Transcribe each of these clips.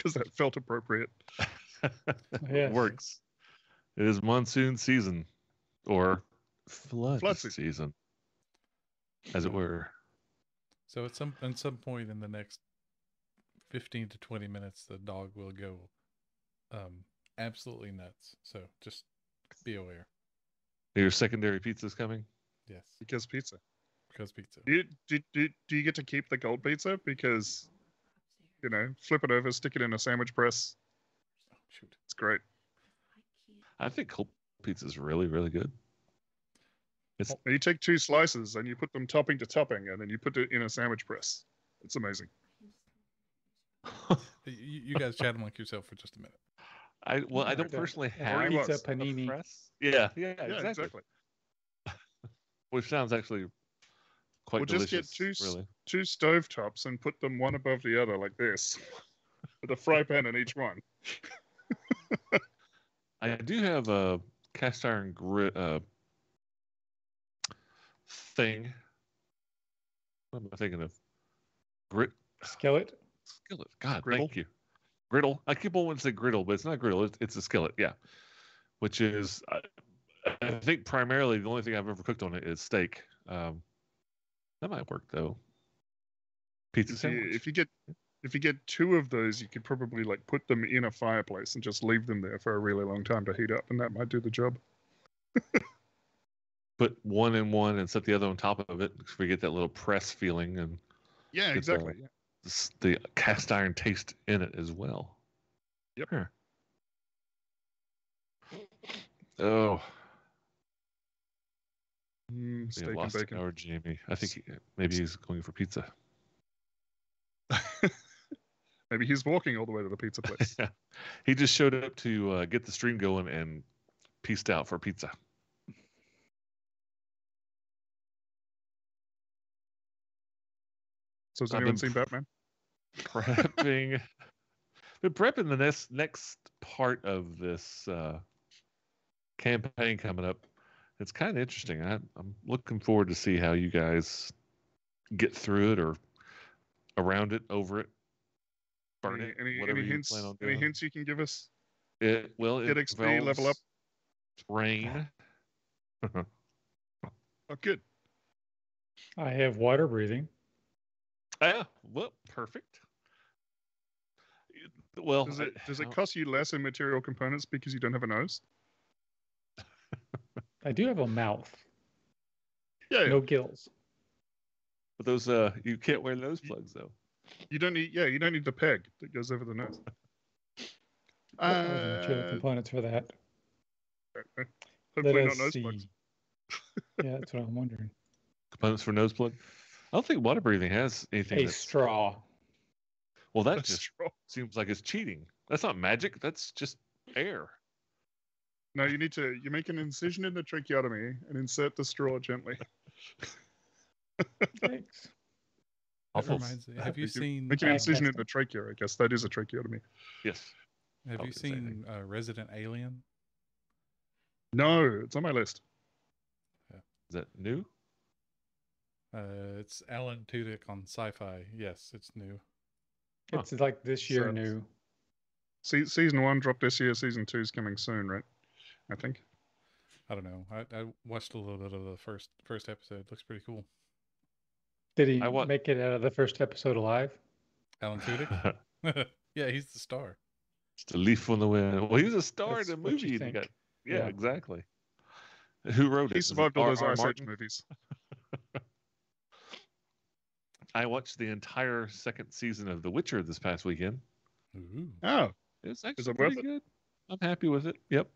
because that felt appropriate. Yes. Works. It is monsoon season, or flood Flood season, as it were. So at some point in the next 15 to 20 minutes, the dog will go absolutely nuts. So just be aware. Your secondary pizza's coming. Yes, Because pizza. because pizza. Do you get to keep the gold pizza? Because, flip it over, stick it in a sandwich press. Oh, shoot. It's great. I think cold pizza is really, really good. It's And you take 2 slices and you put them topping to topping, and then you put it in a sandwich press. It's amazing. You guys chat among yourself for just a minute. I don't personally have Pizza a panini. press. Yeah, Yeah, exactly. Which sounds actually quite Or just delicious. get really. 2 stovetops and put them one above the other like this, with a fry pan in each one. I do have a cast iron thing. What am I thinking of? Skillet. Skillet. God, Griddle? thank you. Griddle. I keep on wanting to say griddle, but it's not griddle. It's a skillet. Yeah, which is I think primarily the only thing I've ever cooked on it is steak. That might work though. Pizza sandwich. If you get 2 of those, you could probably put them in a fireplace and just leave them there for a really long time to heat up, and that might do the job. Put one in one and set the other on top of it, because we get that little press feeling and Yeah, get exactly. the cast iron taste in it as well. Yep. Huh. Oh, we Steak have and lost bacon. our Jamie. I think maybe he's going for pizza. Maybe he's walking all the way to the pizza place. He just showed up to get the stream going and pieced out for pizza. So has I've anyone been seen Batman? Prepping. Been prepping the next part of this campaign coming up. It's kind of interesting. I'm looking forward to see how you guys get through it or around it, over it, burn it, whatever you plan on doing. Any hints you can give us? It Get XP, level up. Rain. Oh, good. I have water breathing. Yeah, well, perfect. Well, Does it cost you less in material components because you don't have a nose? I do have a mouth. Yeah. No gills. But those you can't wear nose plugs though. You don't need the peg that goes over the nose. Material components for that. Hopefully Let not us nose see. plugs. Yeah, that's what I'm wondering. Components for nose plug. I don't think water breathing has anything. A straw. Well, that That's just straw. seems like it's cheating. That's not magic. That's just air. No, you make an incision in the tracheotomy and insert the straw gently. Thanks. That Awful. reminds me. Have you seen? Make an incision in the trachea, I guess. That is a tracheotomy. Yes. Have I you was gonna say seen Resident Alien? No, it's on my list. Is that new? It's Alan Tudyk on Sci-Fi. Yes, it's new. It's like this year So- new. Season 1 dropped this year. Season 2 is coming soon, right? I think. I don't know. I watched a little bit of the first episode. Looks pretty cool. Did he I wa- make it out of the first episode alive? Alan Tudyk. Yeah, he's the star. Just a leaf on the wind. Well, he was a star That's in the what you movie. think. Yeah, Yeah. exactly. Who wrote it? He Is it survived all those R.R. Ice Age Martin? movies. I watched the entire second season of The Witcher this past weekend. Ooh. Oh, It's Is actually it worth pretty it? good. I'm happy with it. Yep.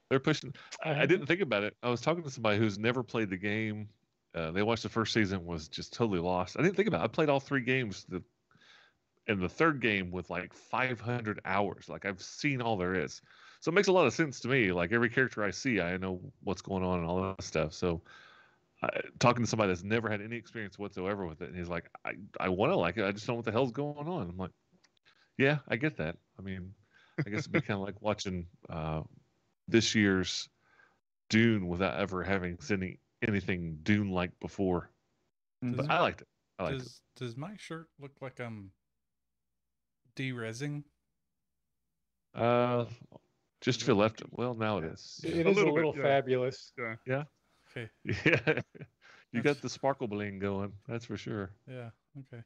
They're pushing. I didn't think about it. I was talking to somebody who's never played the game. They watched the first season, was just totally lost. I didn't think about it. I played all 3 games. And the third game with like 500 hours. Like I've seen all there is. So it makes a lot of sense to me. Like every character I see, I know what's going on and all that stuff. So talking to somebody that's never had any experience whatsoever with it, and he's like, I want to like it. I just don't know what the hell's going on. I'm like, yeah, I get that. I mean, I guess it'd be kind of like watching this year's Dune without ever having seen anything Dune-like before. But I liked it. I liked it. Does my shirt look like I'm de-resing? Just to the left. Well, now it is. It Yeah. is a little bit, little yeah. fabulous. Yeah. Okay. Yeah. You got That's- the sparkle bling going. That's for sure. Yeah. Okay.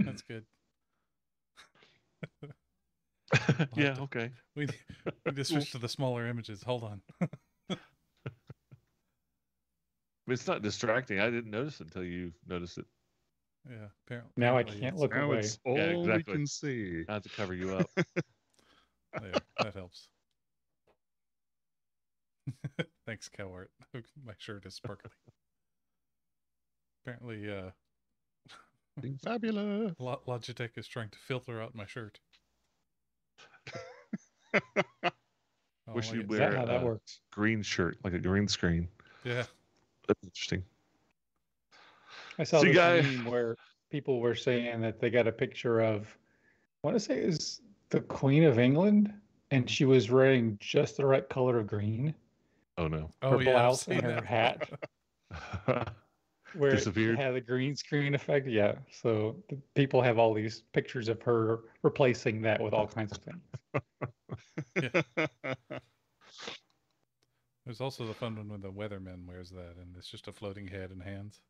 That's good. Yeah. Okay. We need to switch to the smaller images. Hold on. It's not distracting. I didn't notice it until you noticed it. Yeah. Apparently. Now I apparently can't it's- look Now away. it's all Yeah, we exactly. can see. I have to cover you up. There, that helps. Thanks, Cowart. My shirt is sparkly. Apparently, Fabulous. Logitech is trying to filter out my shirt. Oh, Wish I you'd get- Is wear that how that a works? green shirt, like a green screen. Yeah. That's interesting. I saw See, this guy- meme where people were saying that they got a picture of, I want to say it was the Queen of England, and she was wearing just the right color of green, Oh no. Oh, her yeah. I've blouse seen and her that. hat, where Disappeared. it had a green screen effect. Yeah, so the people have all these pictures of her replacing that with all kinds of things. There's also the fun one when the weatherman wears that, and it's just a floating head and hands.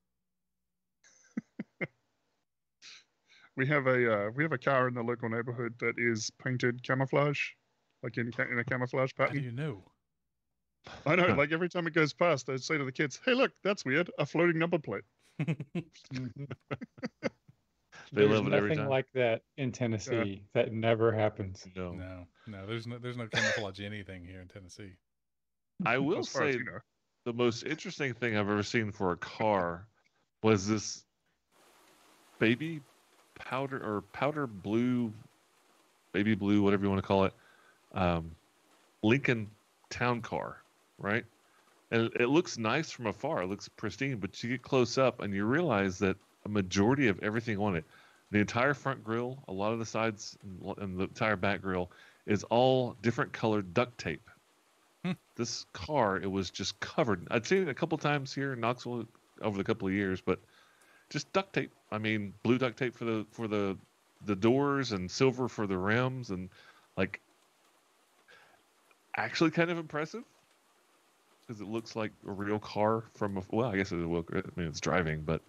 we have a car in the local neighborhood that is painted camouflage, like in a camouflage How do pattern. you know? I know, like every time it goes past, I say to the kids, "Hey, look, that's weird, a floating number plate." Mhm. They There's love it every nothing time. like that in Tennessee. That never happens. No. No, there's no camouflage anything here in Tennessee. I will As far as say you know. the most interesting thing I've ever seen for a car was this baby powder blue, baby blue, whatever you want to call it, Lincoln town car, right? And it looks nice from afar. It looks pristine, but you get close up and you realize that a majority of everything on it, the entire front grille, a lot of the sides, and the entire back grille, is all different colored duct tape. This car, it was just covered. I'd seen it a couple times here in Knoxville over the couple of years, but just duct tape. I mean, blue duct tape for the doors and silver for the rims, and like actually kind of impressive because it looks like a real car from a, well, I guess it will. I mean, it's driving, but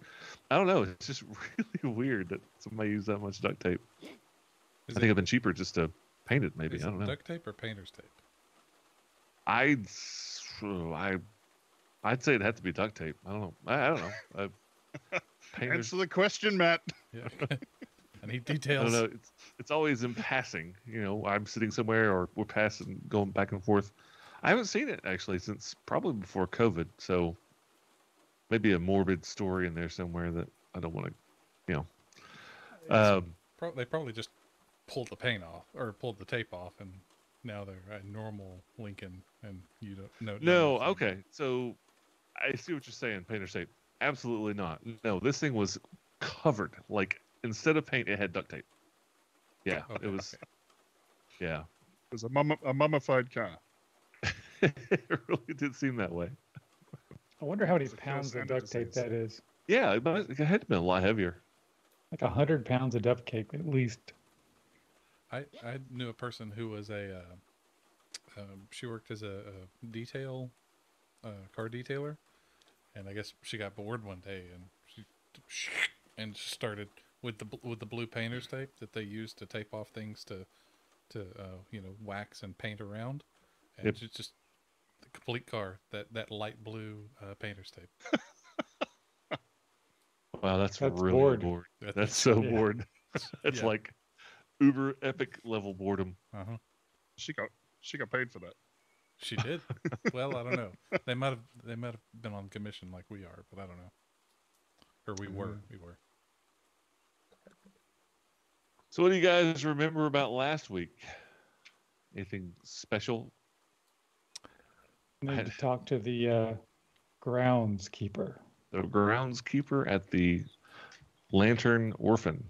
I don't know. It's just really weird that somebody used that much duct tape. Is I think it'd been cheaper just to paint it. Maybe is I don't it know. duct tape or painter's tape? I'd say it had to be duct tape. I don't know. I don't know. Painters, Answer the question, Matt. Yeah. I need I details. don't know. It's always in passing. You know, I'm sitting somewhere or we're passing, going back and forth. I haven't seen it actually since probably before COVID. So maybe a morbid story in there somewhere that I don't want to, you know. They probably just pulled the paint off or pulled the tape off, and now they're a normal Lincoln, and you don't know. No, okay. So I see what you're saying, painter's tape. Absolutely not. No, this thing was covered. Like instead of paint, it had duct tape. Yeah, Okay, it was. okay. Yeah, It was a mummified car. it really did seem that way. I wonder how many It's a pounds of Cassandra duct tape disease. that is. Yeah, it had to been a lot heavier. Like 100 pounds of duct tape at least. I knew a person who was she worked as a detail, car detailer, and I guess she got bored one day and she started with the blue painter's tape that they use to tape off things to wax and paint around, and Yep. it's just the complete car that light blue painter's tape. Wow, that's really bored. bored. That's so Yeah. bored. That's Yeah. like uber epic level boredom. Uh-huh. She got paid for that. She did. Well, I don't know. They might have been on commission like we are, but I don't know. Or we were. So, what do you guys remember about last week? Anything special? Need to talk to the groundskeeper. The groundskeeper at the Lantern Orphan,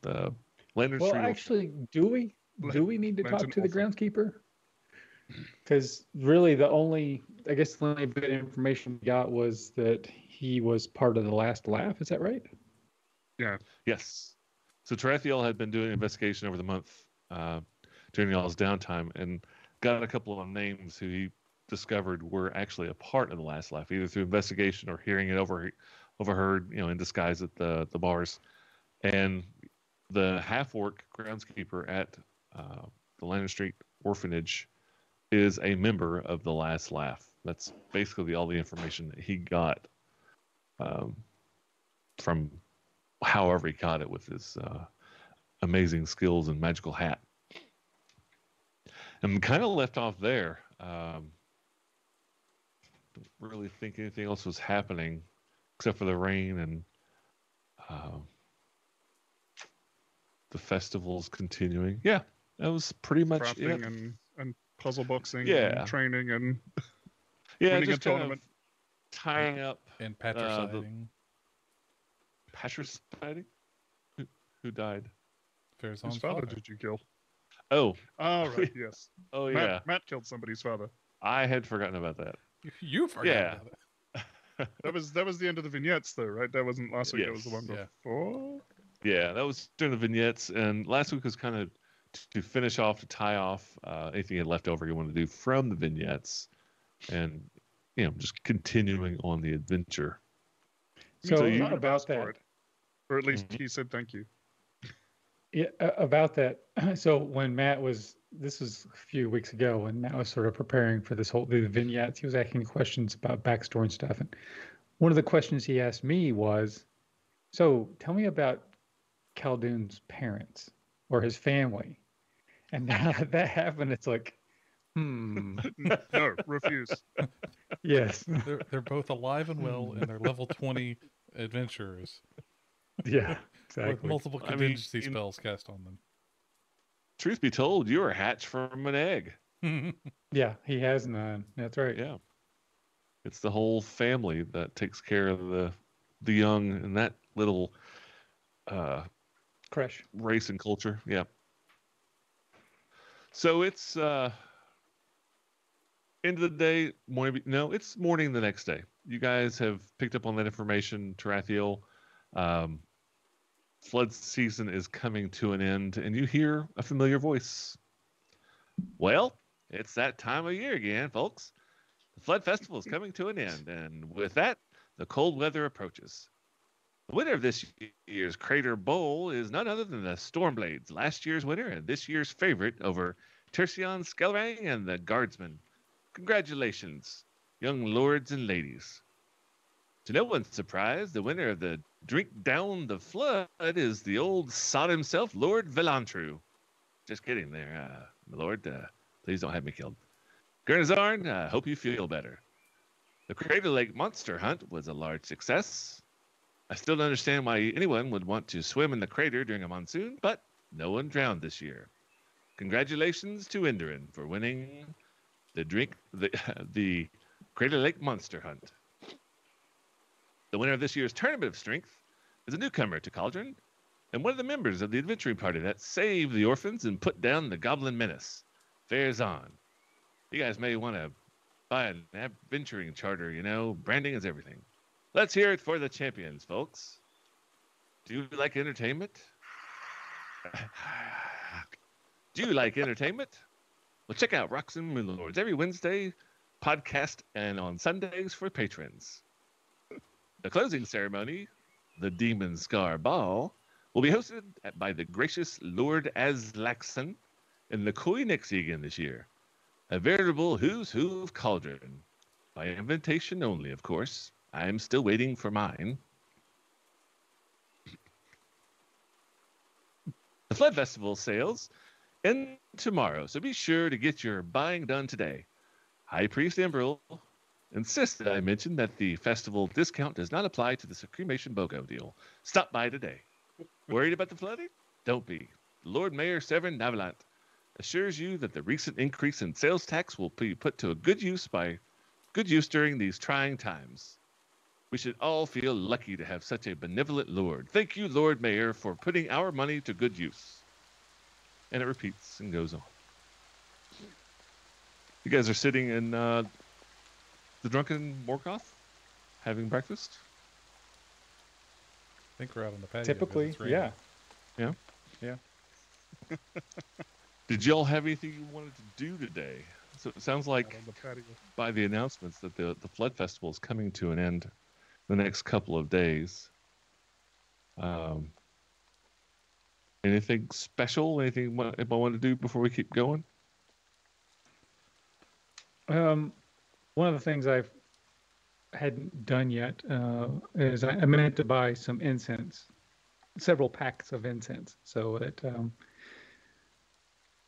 the Lantern Well, Street Orphan. actually, do we need to talk Lantern to the Orphan. groundskeeper? Because really, I guess the only bit of information we got was that he was part of the last laugh. Is that right? Yes. So Tarathiel had been doing an investigation over the month to during y'all's downtime and got a couple of names who he discovered were actually a part of the last laugh, either through investigation or hearing it overheard, in disguise at the bars. And the half-orc groundskeeper at the Lantern Street Orphanage is a member of the last laugh. That's basically all the information that he got from however he got it with his amazing skills and magical hat. And kind of left off there. Don't really think anything else was happening except for the rain and the festivals continuing. Yeah, that was pretty much Crafting it. and puzzle boxing Yeah. and training and Yeah, winning a just kind of tournament. tying up And patriciting. patriciting. Who died? Farazan's Whose father father. did you kill? Oh, Right, yes. oh yeah. Matt killed somebody's father. I had forgotten about that. You forgot Yeah. about it. That was the end of the vignettes, though, right? That wasn't last week. That was the Yes. one Yeah. before. Yeah, that was during the vignettes, and last week was kind of to finish off, to tie off anything you had left over you wanted to do from the vignettes, and just continuing on the adventure. So you about asked for that. it. Or at least Mhm. he said thank you. Yeah, about that. So when Matt was, this was a few weeks ago, when Matt was sort of preparing for the vignettes, he was asking questions about backstory and stuff. And one of the questions he asked me was, so tell me about Khaldun's parents or his family. And now that happened, it's like, No, refuse. yes. They're both alive and well, and they're level 20 adventurers Yeah, with exactly. multiple I mean, contingency spells cast on Truth be told, you were hatched from an egg. them. Yeah, he has none. That's right. Yeah, it's the whole family that takes care of the young and that little Crush. race and culture. Yeah. So it's end of the day, morning. No, it's morning the next day. You guys have picked up on that information. Tarathiel, flood season is coming to an end, and you hear a familiar voice. Well, it's that time of year again, folks. The flood festival is coming to an end, and with that, the cold weather approaches. The winner of this year's Crater Bowl is none other than the Stormblades, last year's winner and this year's favorite over Tercion Skelrang and the Guardsmen. Congratulations, young lords and ladies. To no one's surprise, the winner of the Drink Down the Flood is the old sod himself, Lord Velantru. Just kidding there, my lord. Please don't have me killed. Gurnazarn, hope you feel better. The Crater Lake Monster Hunt was a large success. I still don't understand why anyone would want to swim in the crater during a monsoon, but no one drowned this year. Congratulations to Enderin for winning the Crater Lake Monster Hunt. The winner of this year's Tournament of Strength is a newcomer to Cauldron and one of the members of the adventuring party that saved the orphans and put down the Goblin Menace. Farazan. You guys may want to buy an adventuring charter, branding is everything. Let's hear it for the champions, folks. Do you like entertainment? Do you like entertainment? Well, check out Rocks and Moonlords every Wednesday podcast and on Sundays for patrons. The closing ceremony, the Demon Scar Ball, will be hosted by the gracious Lord Aslaxon in the Koinexi again this year. A veritable who's who of Cauldron. By invitation only, of course. I'm still waiting for mine. The Flood Festival sales end tomorrow, so be sure to get your buying done today. High Priest Emberl insists that I mention that the festival discount does not apply to the Cremation BOGO deal. Stop by today. Worried about the flooding? Don't be. Lord Mayor Severin Navalant assures you that the recent increase in sales tax will be put to a good use during these trying times. We should all feel lucky to have such a benevolent Lord. Thank you, Lord Mayor, for putting our money to good use. And it repeats and goes on. You guys are sitting in the Drunken Morgoth, having breakfast? I think we're out on the patio. 'cause Typically, it's raining. yeah. Yeah? Did y'all have anything you wanted to do today? So it sounds Out like on the patio. by the announcements that the Flood Festival is coming to an end the next couple of days. Anything special? Anything if I want to do before we keep going? One of the things I hadn't done yet is I meant to buy some incense, several packs of incense, so that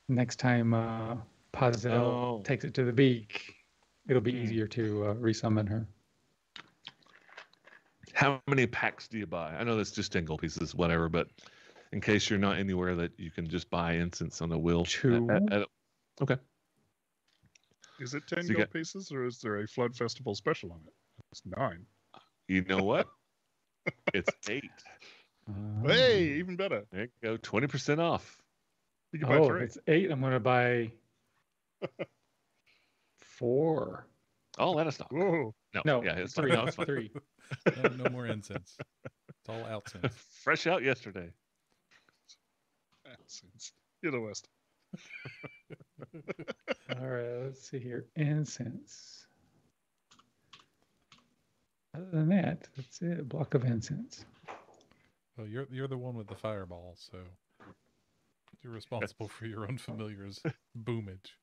next time Pazel takes it to the beak, it'll be easier to resummon her. How many packs do you buy? I know that's just single pieces, whatever, but in case you're not anywhere that you can just buy incense on the wheel. 2. Okay. Is it 10 So you gold got- pieces, or is there a Flood Festival special on it? It's 9. You know what? It's 8. Hey, even better. There you go. 20% off. You can buy Oh, 3. if it's 8, I'm going to buy 4. Oh, let us know. Whoa. No, Yeah, it's 3. fine. No, it's fine. 3. No more incense. It's all out since. Fresh out yesterday. You're the worst. All right, let's see here. Incense. Other than that, that's it. A block of incense. Well, you're the one with the fireball, so you're responsible for your own familiar's boomage.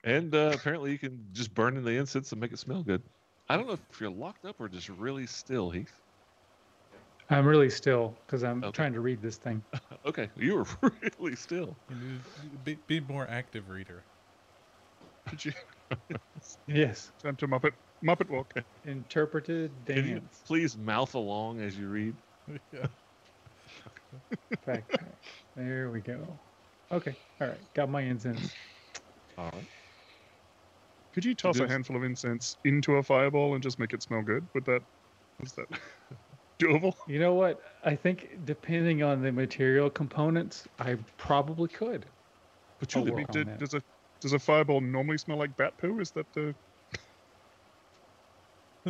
And apparently you can just burn in the incense and make it smell good. I don't know if you're locked up or just really still, Heath. I'm really still because I'm Okay. trying to read this thing. Okay, you were really still. You need to be more active reader. Could you Yes, time to Muppet walk? interpreted Can you dance. please mouth along as you read? Yeah. Backpack. There we go. Okay, all right. Got my incense. All right. Could you toss a There's- handful of incense into a fireball and just make it smell good? Is that doable? You know what? I think depending on the material components, I probably could. But I'll you work on that. Does a fireball normally smell like bat poo? Is that the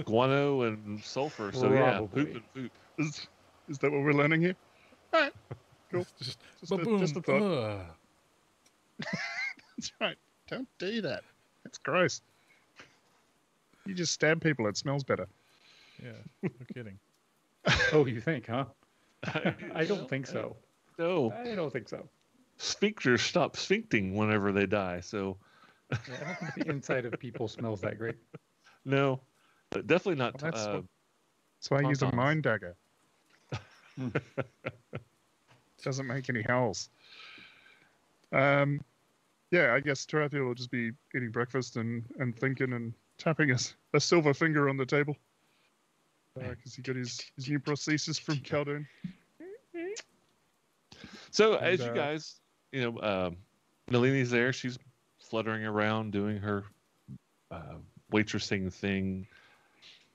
guano and sulfur, so yeah, Probably. poop and poop. is that what we're learning here? All right, cool. Just Just a thought. ugh. That's right. Don't do that. That's gross. You just stab people. It smells better. Yeah, no kidding. Oh, you think, huh? I don't think so. No, I don't think so. sphincters stop sphincting whenever they die, so Yeah, I don't think the inside of people smells that great. no, but definitely not. Well, that's why I use a tampons. mind dagger. Doesn't make any howls. Yeah, I guess Tarathiel will just be eating breakfast and thinking and tapping a silver finger on the table. Because he got his new prosthesis from Khaldun. So And, as you guys, Nalini's there. She's fluttering around doing her waitressing thing.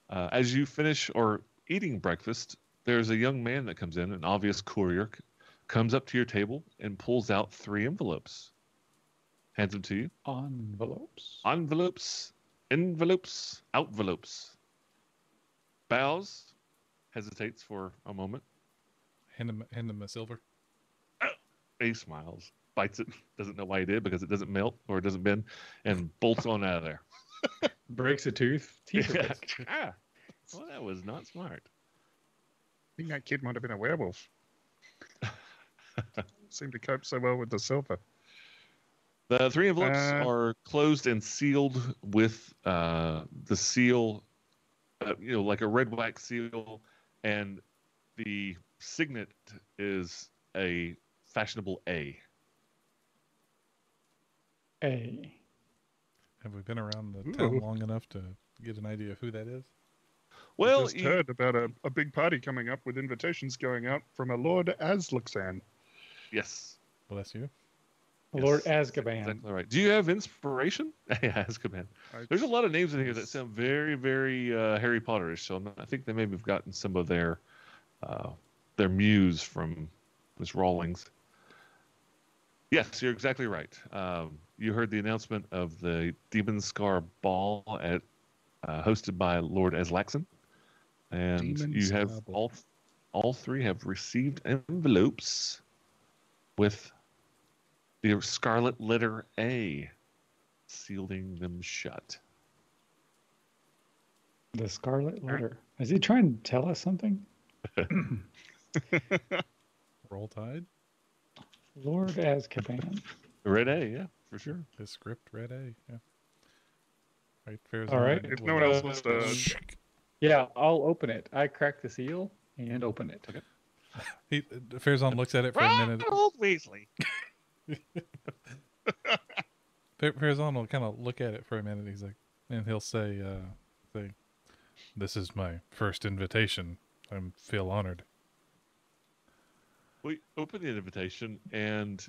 As you finish or eating breakfast, there's a young man that comes in, an obvious courier, comes up to your table and pulls out 3 envelopes. Hands them to you. Envelopes. Envelopes, envelopes, envelopes. Bows, hesitates for a moment. Hand him a silver. He smiles, bites it, doesn't know why he did because it doesn't melt or it doesn't bend, and bolts on out of there. Breaks a tooth. Teeth are best. Ah, well, that was not smart. I think that kid might have been a werewolf. Seemed to cope so well with the silver. The 3 envelopes Uh, are closed and sealed with the seal, like a red wax seal, and the signet is a fashionable A. A. Have we been around the town Ooh. long enough to get an idea of who that is? Well, Just heard about a big party coming up with invitations going out from a Lord Azluxan. yes. Well, that's you. Lord Yes, Azkaban. Exactly right. Do you have inspiration? Yeah, Azkaban. There's a lot of names in here that sound very, very Harry Potterish. So I think they maybe have gotten some of their muse from Miss Rawlings. Yes, you're exactly right. You heard the announcement of the Demon Scar Ball hosted by Lord Azlaxan, and Demon you have Scar Ball. all 3 have received envelopes with The scarlet letter A, sealing them shut. The Scarlet Letter. Is he trying to tell us something? Roll Tide. Lord Azkaban. Red A, yeah, for sure. His script, Red A. Yeah. Right. Fair's All right. If no one else wants to, Yeah, I'll open it. I crack the seal and open it. He Fairzon looks at it for a minute. Ronald Weasley. Fairzon will kind of look at it for a minute. He's like, and he'll say, "This is my first invitation. I feel honored." We open the invitation, and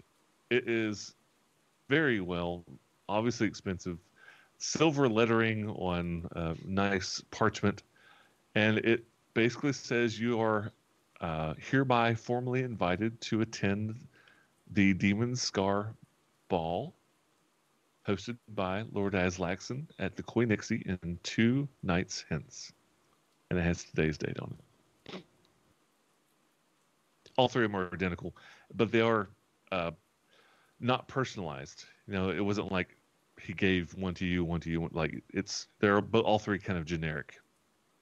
it is very well, obviously expensive, silver lettering on nice parchment, and it basically says you are hereby formally invited to attend the Demon's Scar Ball, hosted by Lord Aslaxon at the Koi Nixie in 2 nights hence. And it has today's date on it. All 3 of them are identical, but they are not personalized. You know, it wasn't like he gave one to you, like they're all 3 kind of generic.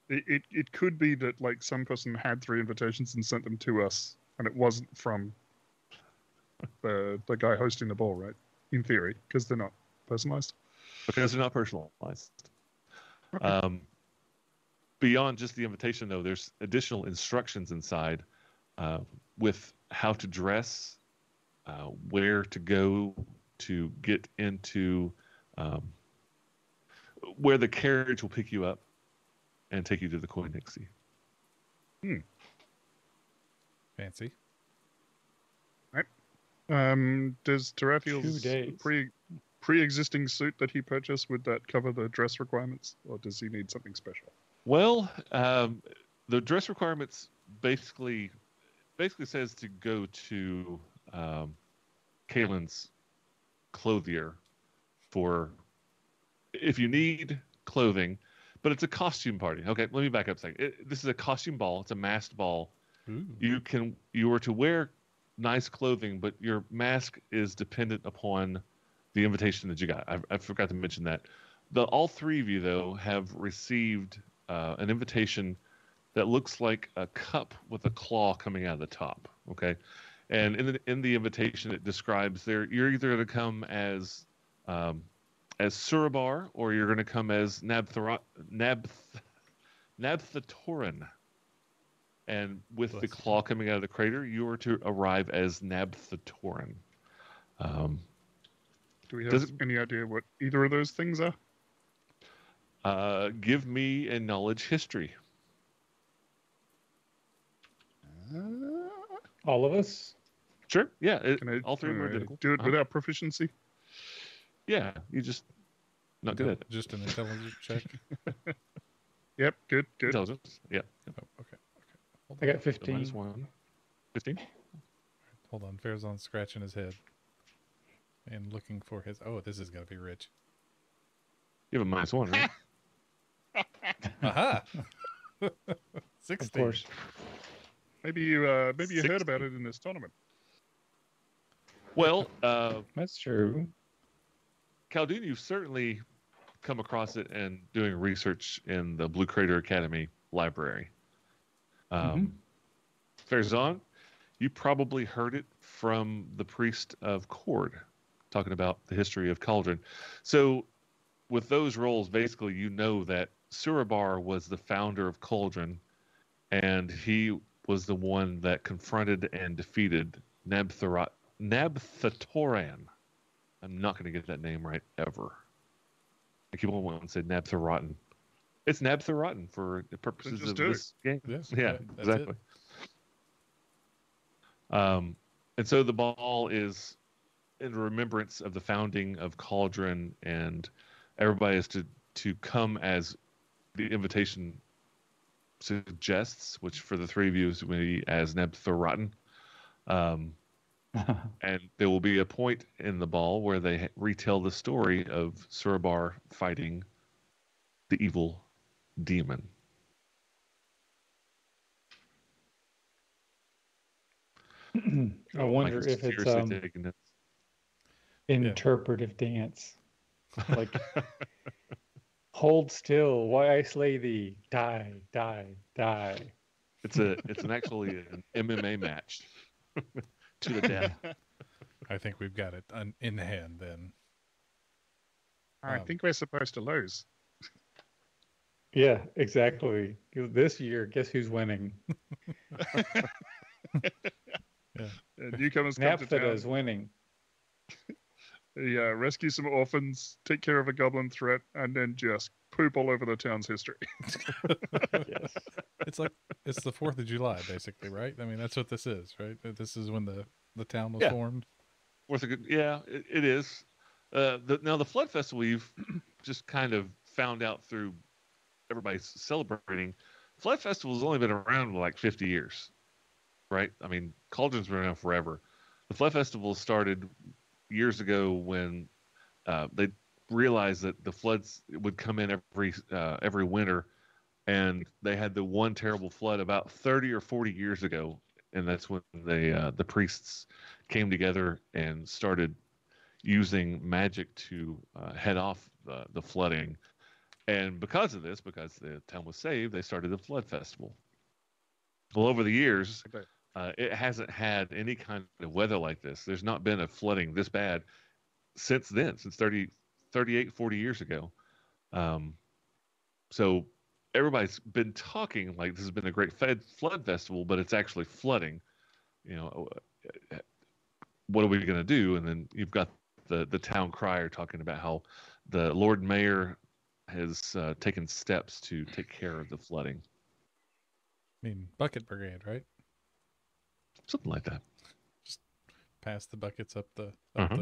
it could be that like some person had 3 invitations and sent them to us, and it wasn't from the guy hosting the ball, right? In theory, because they're not personalized. Because they're not personalized. Okay. Beyond just the invitation, though, there's additional instructions inside with how to dress, where to go to get into, where the carriage will pick you up and take you to the Koi Nixie. Fancy. Does Tarathiel's 2 days. pre-existing suit that he purchased, would that cover the dress requirements, or does he need something special? Well, the dress requirements basically says to go to Kalen's clothier for if you need clothing, but it's a costume party. Okay, let me back up a second. This is a costume ball. It's a masked ball. Ooh. You are to wear nice clothing, but your mask is dependent upon the invitation that you got. I forgot to mention that. All 3 of you, though, have received an invitation that looks like a cup with a claw coming out of the top. Okay, and in the invitation, it describes you're either going to come as Surabar, or you're going to come as Nabthatoran. And with the claw coming out of the crater, you are to arrive as Nabthatoran. Do we have any idea what either of those things are? Give me a knowledge history. All of us? Sure. Yeah. All 3 of them are identical. Do it without proficiency? Yeah. You just not good at it. Just an intelligence check. Yep. Good. Intelligence. Yeah. Oh, okay. Hold I on. got 15. -1. 15. Hold on. Fairzon's scratching his head and looking for his. Oh, this is gonna be rich. You have a -1, right? Aha! Of 16. course. Maybe you heard 60. about it in this tournament. Well, That's true. Khaldun, you've certainly come across it and doing research in the Blue Crater Academy library. Fairzon, you probably heard it from the priest of Cord, talking about the history of Cauldron. So with those roles, basically, you know that Surabar was the founder of Cauldron, and he was the one that confronted and defeated Nabthatoran. I'm not going to get that name right ever. I keep on wanting to say Nabtharotten. It's Nabtharotten for the purposes of this game. Yes, Yeah, that's exactly. And so the ball is in remembrance of the founding of Cauldron, and everybody is to come as the invitation suggests, which for the 3 of you is going to be as Nabtharotten. And there will be a point in the ball where they retell the story of Surabar fighting the evil demon. I wonder Mike is if it's furiously taking it. interpretive dance. Like, hold still, why I slay thee. Die, die, die. It's an actually an MMA match to the death. I think we've got it in hand then. I think we're supposed to lose. Yeah, exactly. This year, guess who's winning? Newcomers come to NAPFTA town. is winning. Yeah, rescue some orphans, take care of a goblin threat, and then just poop all over the town's history. Yes. It's the 4th of July, basically, right? I mean, that's what this is, right? This is when the town was Yeah. formed. It is. Now the Flood Festival, we've just kind of found out through everybody's celebrating. Flood Festival's only been around for like 50 years, right? I mean, Cauldron's been around forever. The Flood Festival started years ago when they realized that the floods would come in every winter, and they had the one terrible flood about 30 or 40 years ago, and that's when the priests came together and started using magic to head off the flooding. And because of this, because the town was saved, they started the Flood Festival. Well, over the years, it hasn't had any kind of weather like this. There's not been a flooding this bad since then, since 38, 40 years ago. So everybody's been talking like this has been a great flood festival, but it's actually flooding. You know, what are we going to do? And then you've got the town crier talking about how the Lord Mayor has taken steps to take care of the flooding. I mean, bucket brigade, right? Something like that. Just pass the buckets up the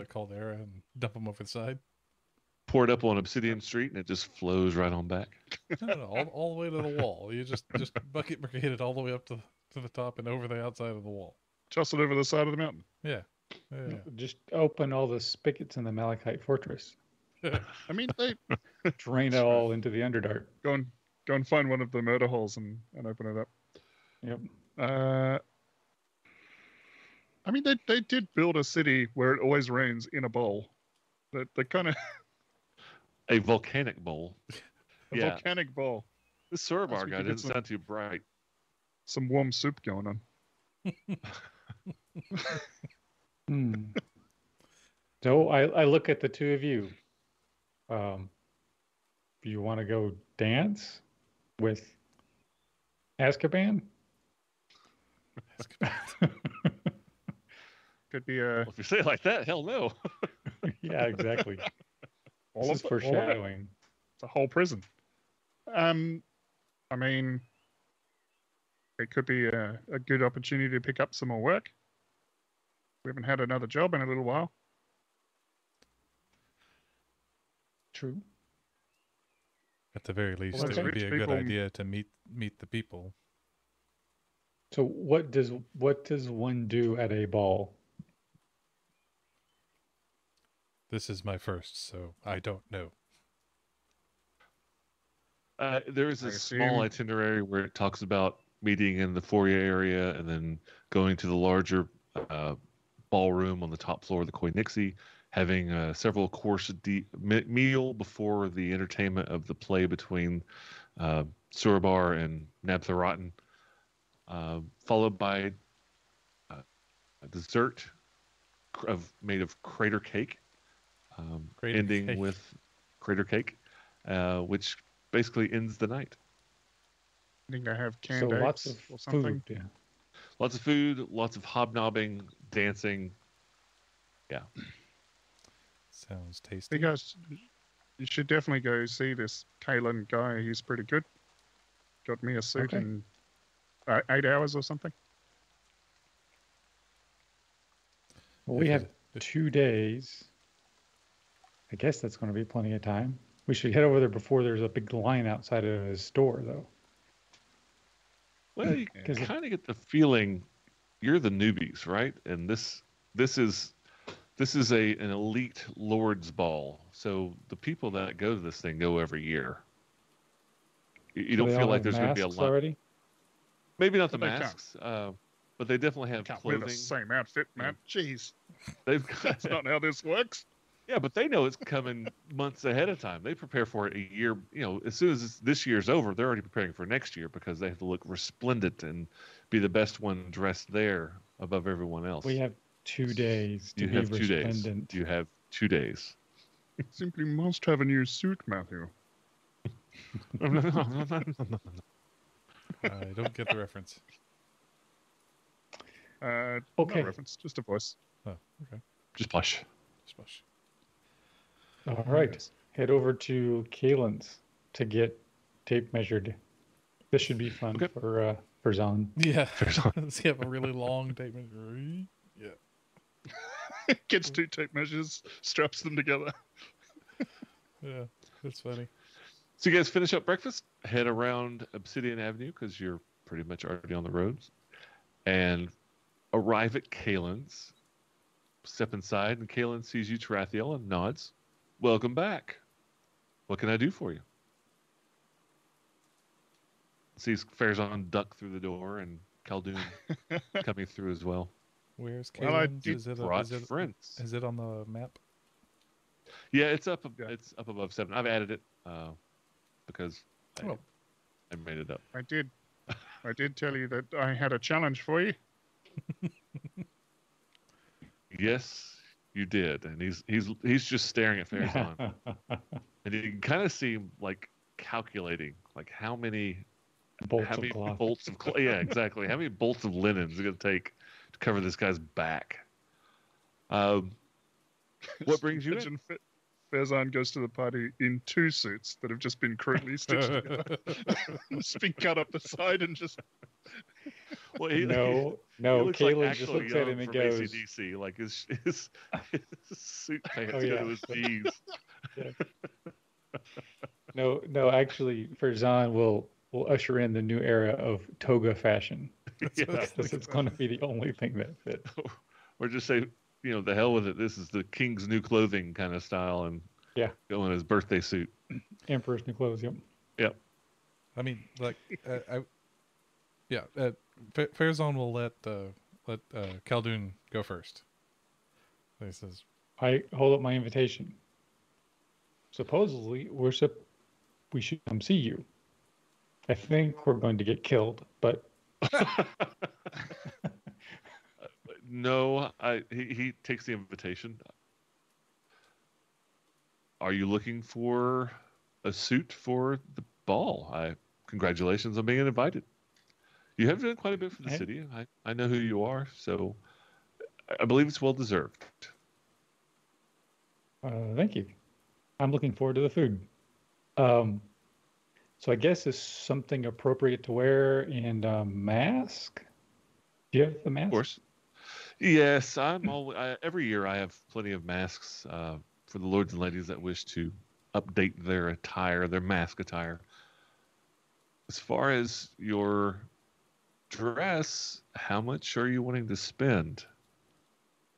caldera and dump them over the side. Pour it up on Obsidian Street, and it just flows right on back. No, all the way to the wall. You just bucket brigade it all the way up to the top and over the outside of the wall. Toss it over the side of the mountain. Yeah. Just open all the spigots in the Malachite Fortress. I mean, they Drain it all into the Underdark. go and find one of the murder holes and open it up. Yep. I mean, they did build a city where it always rains in a bowl. They kind of A volcanic bowl. volcanic bowl. This Surabar we guy could get doesn't sound too bright. Some warm soup going on. So I look at the two of you. Do you want to go dance with Azkaban? Could be a Well, if you say it like that, hell no. Yeah, exactly. all This is of it. foreshadowing. It's a whole prison. I mean, it could be a good opportunity to pick up some more work. We haven't had another job in a little while. True. At the very least, Well, it would rich be a good people- idea to meet the people. So what does one do at a ball? This is my first, so I don't know. There is I a small assume- itinerary where it talks about meeting in the foyer area and then going to the larger ballroom on the top floor of the Koinixi, having several course meal before the entertainment of the play between Surabar and Nabtharotten, followed by a dessert made of crater cake, Crater ending cake. with crater cake, which basically ends the night. I think they have So canned lots eggs of or something. food. Yeah. Lots of food, lots of hobnobbing, dancing. Yeah. Sounds tasty. You guys, you should definitely go see this Kalen guy. He's pretty good. Got me a suit Okay. in 8 hours or something. Well, we If have it- 2 days. I guess that's going to be plenty of time. We should head over there before there's a big line outside of his store, though. Well, you Because it- kind of get the feeling you're the newbies, right? And this is an elite lord's ball. So the people that go to this thing go every year. You So don't they feel all like have there's going to be a masks lot. already. Maybe not the But they can't. masks, but they definitely have Can't wear clothing. the same outfit, man. Jeez, They've got that's not how this works. Yeah, but they know it's coming months ahead of time. They prepare for it a year. As soon as this year's over, they're already preparing for next year because they have to look resplendent and be the best one dressed there above everyone else. We have 2 days to You be have 2 days. resplendent. You have 2 days. Simply must have a new suit, Matthew. I don't get the reference. Okay. No reference, just a voice. Oh, okay. Just plush. Splash. All right. Yes. Head over to Kalen's to get tape measured. This should be fun Okay. for Zon. Yeah. Does he have a really long tape measure? Yeah. Gets 2 tape measures, straps them together. Yeah. That's funny. So you guys finish up breakfast, head around Obsidian Avenue because you're pretty much already on the roads, and arrive at Kalen's. Step inside, and Kalen sees you, Tarathiel, and nods. Welcome back. What can I do for you? Sees Farazan duck through the door, and Khaldun coming through as well. Where's Well, I Kalen's? did Is it Brought friends. is it on the map? Yeah, it's up. Yeah. It's up above 7. I've added it because Oh. I made it up. I did tell you that I had a challenge for you. Yes, you did, and he's just staring at Farazan, and you can kind of see him like calculating, like how many Bolts of cloth. bolts of cloth. Yeah, exactly. How many bolts of linen is it going to take to cover this guy's back? What brings you in? Imagine Farazan goes to the party in 2 suits that have just been crudely stitched together. Just been cut up the side and just... Well, No, he looks like Kalen just Axl looks at Young him and from goes, AC/DC, like his suit pants Oh, go yeah. to his knees. no, actually, Farazan will usher in the new era of toga fashion. Yeah. Because it's going to be the only thing that fits. Or just say, the hell with it. This is the king's new clothing kind of style, and Yeah. go in his birthday suit. Emperor's new clothes, yep. Yep. I mean, like, Farazan will let Khaldun go first. He says, I hold up my invitation. Supposedly, we should come see you. I think we're going to get killed, but No, he takes the invitation. Are you looking for a suit for the ball? Congratulations on being invited. You have done quite a bit for the Hey. city. I know who you are, so I believe it's well deserved. thank you. I'm looking forward to the food. So I guess it's something appropriate to wear and a mask. Do you have the mask? Of course. Yes, every year I have plenty of masks for the lords and ladies that wish to update their attire, their mask attire. As far as your dress, how much are you wanting to spend?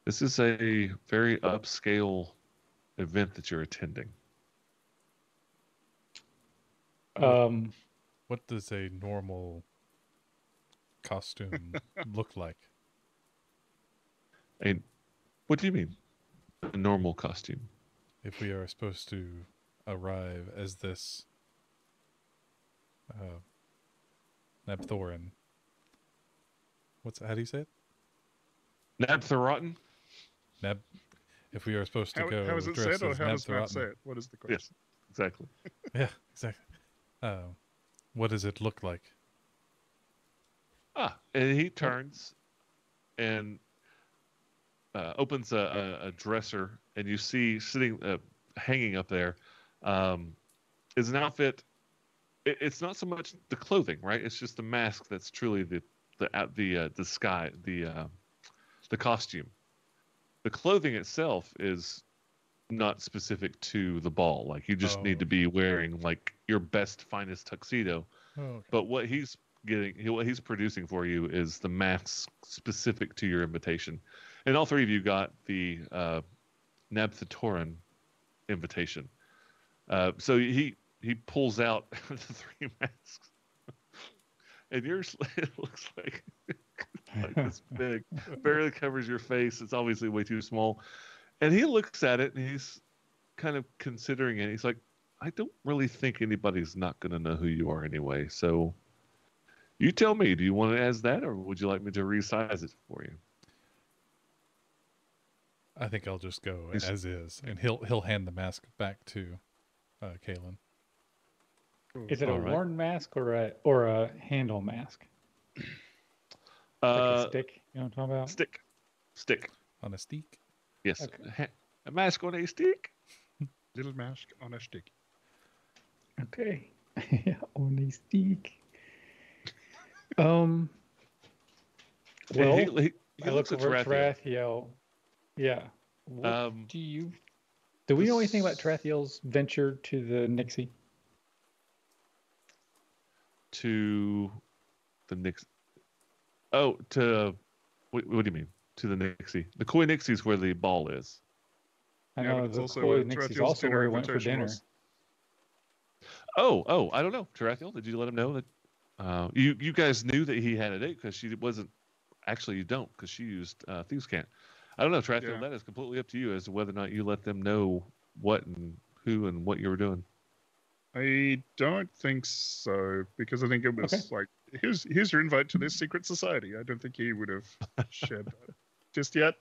This is a very upscale event that you're attending. what does a normal costume look like? And what do you mean? A normal costume? If we are supposed to arrive as this Nabthorin. How do you say it? Nabtharotten? If we are supposed to go how is it dressed said, or as how does Matt say Nabtharotten. it? What is the question? Yes, exactly. Yeah, exactly. What does it look like? And he turns and opens a dresser, and you see sitting, hanging up there, is an outfit. It's not so much the clothing, right? It's just the mask that's truly the costume. The clothing itself is not specific to the ball. Like you just need to be wearing like your best, finest tuxedo. Oh, okay. But what he's producing for you is the mask specific to your invitation. And all 3 of you got the Nabthorin invitation. So he pulls out the 3 masks, and yours it looks like this big, barely covers your face. It's obviously way too small, And he looks at it and he's kind of considering it. He's like, I don't really think anybody's not going to know who you are anyway. So you tell me, do you want it as that, or would you like me to resize it for you? I think I'll just go as is, and he'll hand the mask back to Kalen. Is it a worn mask or a handle mask? Like a stick? You know what I'm talking about? Stick. On a stick? Yes. Okay. A mask on a stick. Little mask on a stick. Okay. On a stick. Well, he I look looks at over at Tarathiel. Tarathiel. Yeah. What do we know anything about Tarathiel's venture to the Nixie? To the Nixie. Oh, to what do you mean? To the Nixie. The Koi Nixie is where the ball is. I Yeah, know but it's the also Koi where Nixie is Tarathiel's also where he went for invitation dinner. was. Oh, I don't know. Tarathiel, did you let him know that you guys knew that he had a date because she wasn't. Actually, you don't because she used Thieves' Cant. I don't know, Tarathiel. Yeah. That is completely up to you as to whether or not you let them know what and who and what you were doing. I don't think so, because I think it was like, here's your invite to this secret society. I don't think he would have shared that just yet.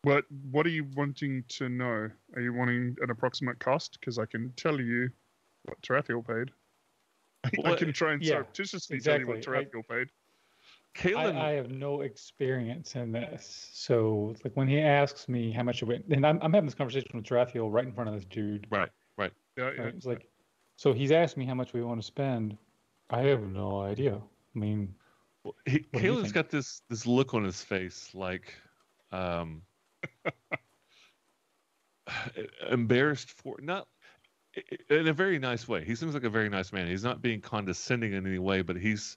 What are you wanting to know? Are you wanting an approximate cost? Because I can tell you what Tarathiel paid. I can try and surreptitiously tell you what Tarathiel paid. Kalen, I have no experience in this, so like when he asks me how much it went, and I'm having this conversation with Tarathiel right in front of this dude. right. Yeah, Right? It's like, so he's asked me how much we want to spend. I have no idea. I mean, Well, what do you Kalen's think? got this look on his face, like embarrassed for not in a very nice way. He seems like a very nice man. He's not being condescending in any way, but he's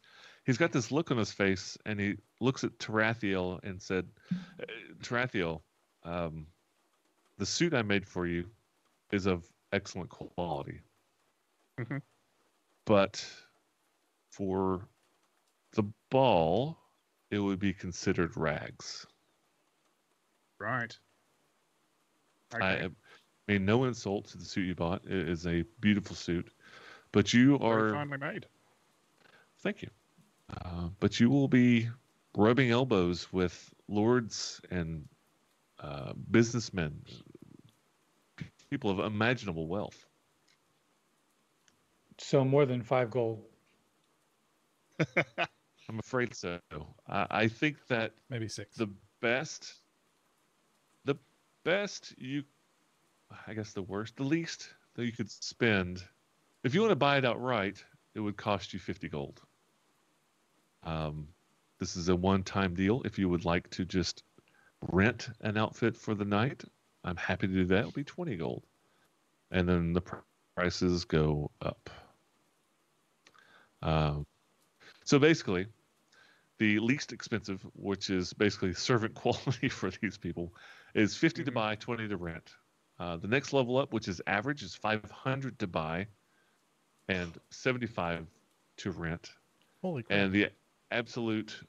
got this look on his face, and he looks at Tarathiel and said, "Tarathiel, the suit I made for you is of excellent quality, Mhm. but for the ball, it would be considered rags." right. I Okay. mean, no insult to the suit you bought. It is a beautiful suit, but you Very are. finely made. Thank you. But you will be rubbing elbows with lords and businessmen, people of imaginable wealth. So more than 5 gold. I'm afraid so. I think that Maybe 6. the best you, I guess the least that you could spend, if you want to buy it outright, it would cost you 50 gold. This is a one-time deal. If you would like to just rent an outfit for the night, I'm happy to do that. It'll be 20 gold. And then the prices go up. So basically, the least expensive, which is basically servant quality for these people, is 50 to buy, 20 to rent. The next level up, which is average, is 500 to buy and 75 to rent. Holy crap. And the absolute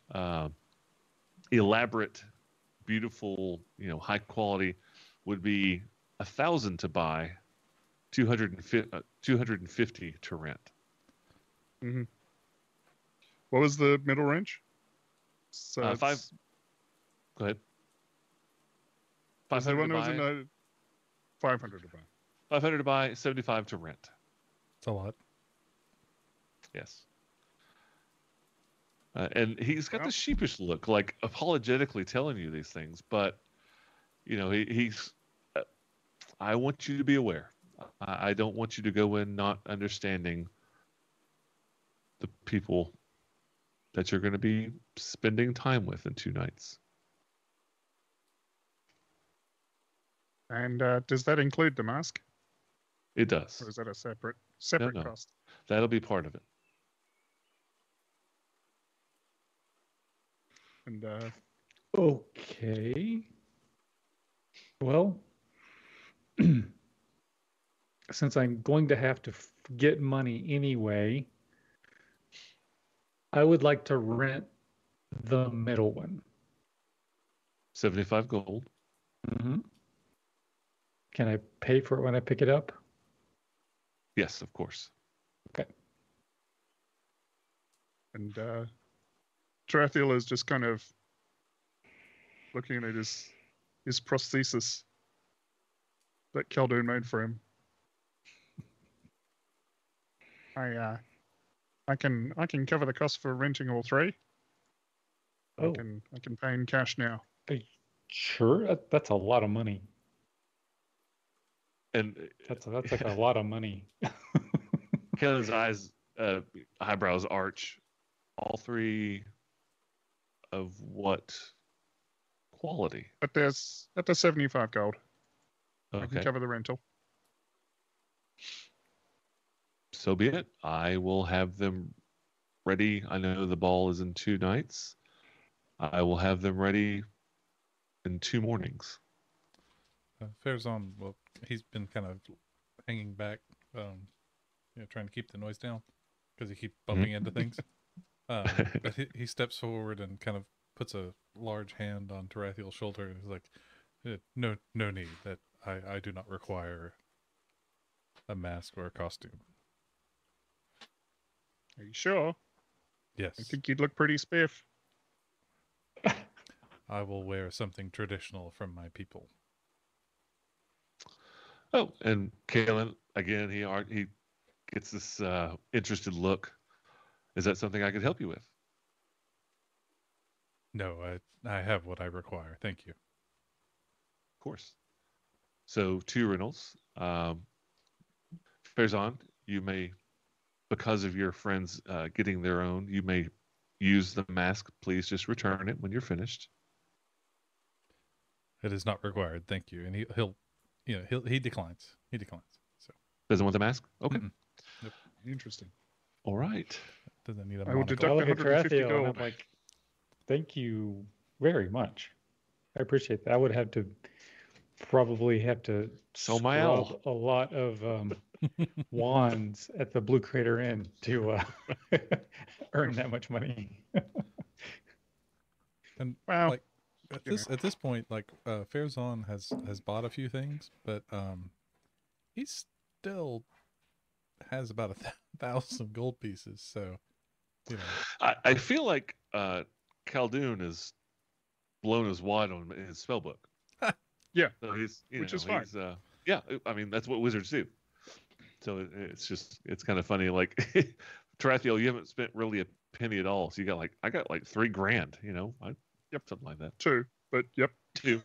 elaborate, beautiful, high quality would be 1,000 to buy, 250 to rent. Mm-hmm. What was the middle range? So Go ahead. 500 to buy. 500 to buy. 500 to buy, 75 to rent. It's a lot. Yes. And he's got this sheepish look, like apologetically telling you these things, but he's. I want you to be aware. I don't want you to go in not understanding the people that you're going to be spending time with in 2 nights. And does that include the mask? It does. Or is that a separate No. cost? That'll be part of it. And Okay. Well, since I'm going to have to get money anyway, I would like to rent the middle one. 75 gold. Mm-hmm. Can I pay for it when I pick it up? Yes, of course. Okay. And Tarathiel is just kind of looking at his prosthesis that Khaldun made for him. I can cover the cost for renting all three. Oh. I can pay in cash now. Sure, that's a lot of money. And That's like a lot of money. Kellen's eyebrows arch. All three of what quality? But there's 75 gold. I can Okay. cover the rental. So be it. I will have them ready. I know the ball is in 2 nights. I will have them ready in 2 mornings. Farazan, well, he's been kind of hanging back, trying to keep the noise down because he keeps bumping into things. But he steps forward and kind of puts a large hand on Tarathiel's shoulder and is like, no need. That I do not require a mask or a costume. Are you sure? Yes. I think you'd look pretty spiff. I will wear something traditional from my people. Oh, and Kalen, again, he gets this interested look. Is that something I could help you with? No, I have what I require. Thank you. Of course. So 2 rentals. Farazan, you may, because of your friends getting their own, you may use the mask. Please just return it when you're finished. It is not required. Thank you. And he declines. He declines. So Doesn't want the mask? Okay. Mm-mm. Nope. Interesting. All right. Doesn't need a I will monocle. deduct I look at 150 Tarathiel and gold. I'm like, thank you very much. I appreciate that. I would have to probably have to So my owl. scrub a lot of wands at the Blue Crater Inn to earn that much money. And Wow. like at this point, like Farazan has bought a few things, but he still has about 1,000 gold pieces. So, I feel like Khaldun is blown his wad on his spell book. Yeah. So he's, Which is fine. Yeah, I mean, that's what wizards do. So it's kind of funny. Like, Tarathiel, you haven't spent really a penny at all. So I got like $3,000, Yep. Something like that. 2, but yep. 2.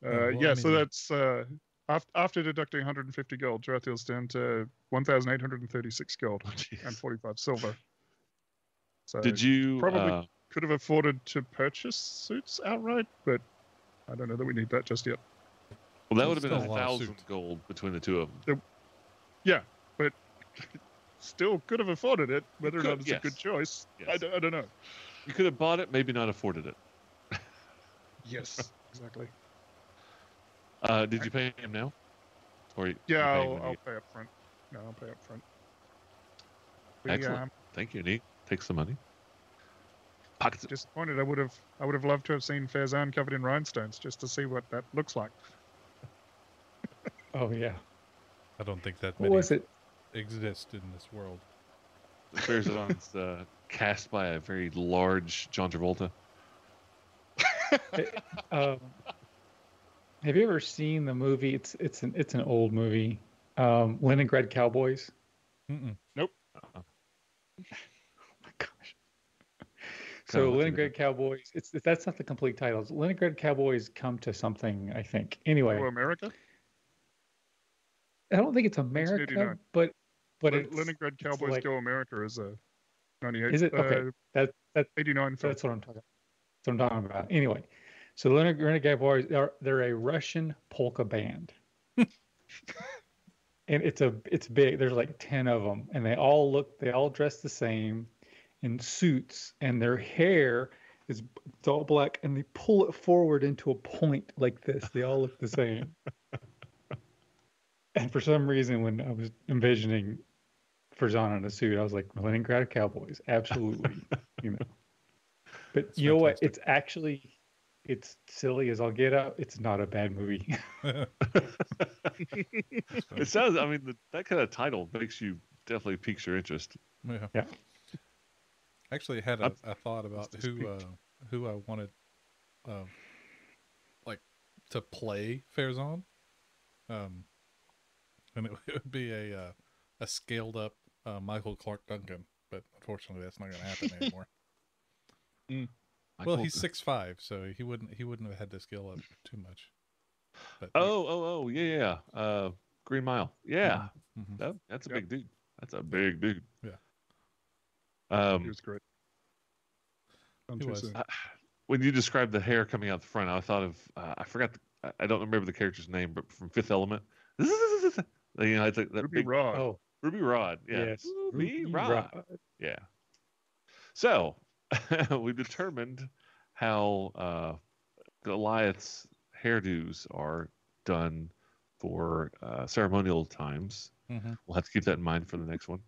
Okay. So that's after deducting 150 gold, Tarathiel's down to 1,836 gold and 45 silver. So Did you probably could have afforded to purchase suits outright, but I don't know that we need that just yet. Well, that would have Still been a lot of 1,000 suits. gold between the 2 of them. Yeah, but still could have afforded it. Whether or Could, not it's yes. a good choice, Yes. I don't know. You could have bought it, maybe not afforded it. Yes, exactly. Did you pay him now? Or Yeah, you pay when I'll you- pay up front. No, I'll pay up front. Excellent. Thank you, Neat. Takes the money. Pockets it. Disappointed. I would have loved to have seen Farazan covered in rhinestones just to see what that looks like. Oh yeah. I don't think that What many was it? exist in this world. Farazan's cast by a very large John Travolta. Have you ever seen the movie? It's an old movie. Leningrad Cowboys. Mm-mm. Oh my gosh. Kinda So what you Leningrad Cowboys. That's not the complete title. It's Leningrad Cowboys come to something. I think. Anyway, Oh, America? I don't think it's America, 1989. but it's Leningrad it's Cowboys like- Go America is a 98. Is it okay? That's 89 film. That's what I'm talking. That's what I'm talking about. Anyway, so the Leningrad Cowboys they're a Russian polka band, and it's big. There's like 10 of them, and they all dress the same in suits, and their hair is all black, and they pull it forward into a point like this. They all look the same. And for some reason, when I was envisioning Farazan in a suit, I was like, Leningrad Cowboys, absolutely. But It's you know what? fantastic. It's silly as I'll get out. It's not a bad movie. It sounds. I mean, that kind of title makes you definitely piques your interest. Yeah. Yeah. Actually, had I'm- a thought about It's just who I wanted, uh, like, to play Farazan. And it would be a scaled up Michael Clark Duncan, but unfortunately, that's not going to happen anymore. Well, he's 6'5", so he wouldn't have had to scale up too much. But Oh, yeah. Green Mile. Yeah, mhm. that's a Yep. big dude. That's a big dude. Yeah. He was great. Gone He too was. soon. When you described the hair coming out the front, I thought of I forgot. I don't remember the character's name, but from Fifth Element. It's like that Ruby big Rod. Oh, Ruby Rod. Yeah, yes. Ruby Ruby Rod. Rod. Yeah. So we determined how Goliath's hairdos are done for ceremonial times. Mm-hmm. We'll have to keep that in mind for the next one.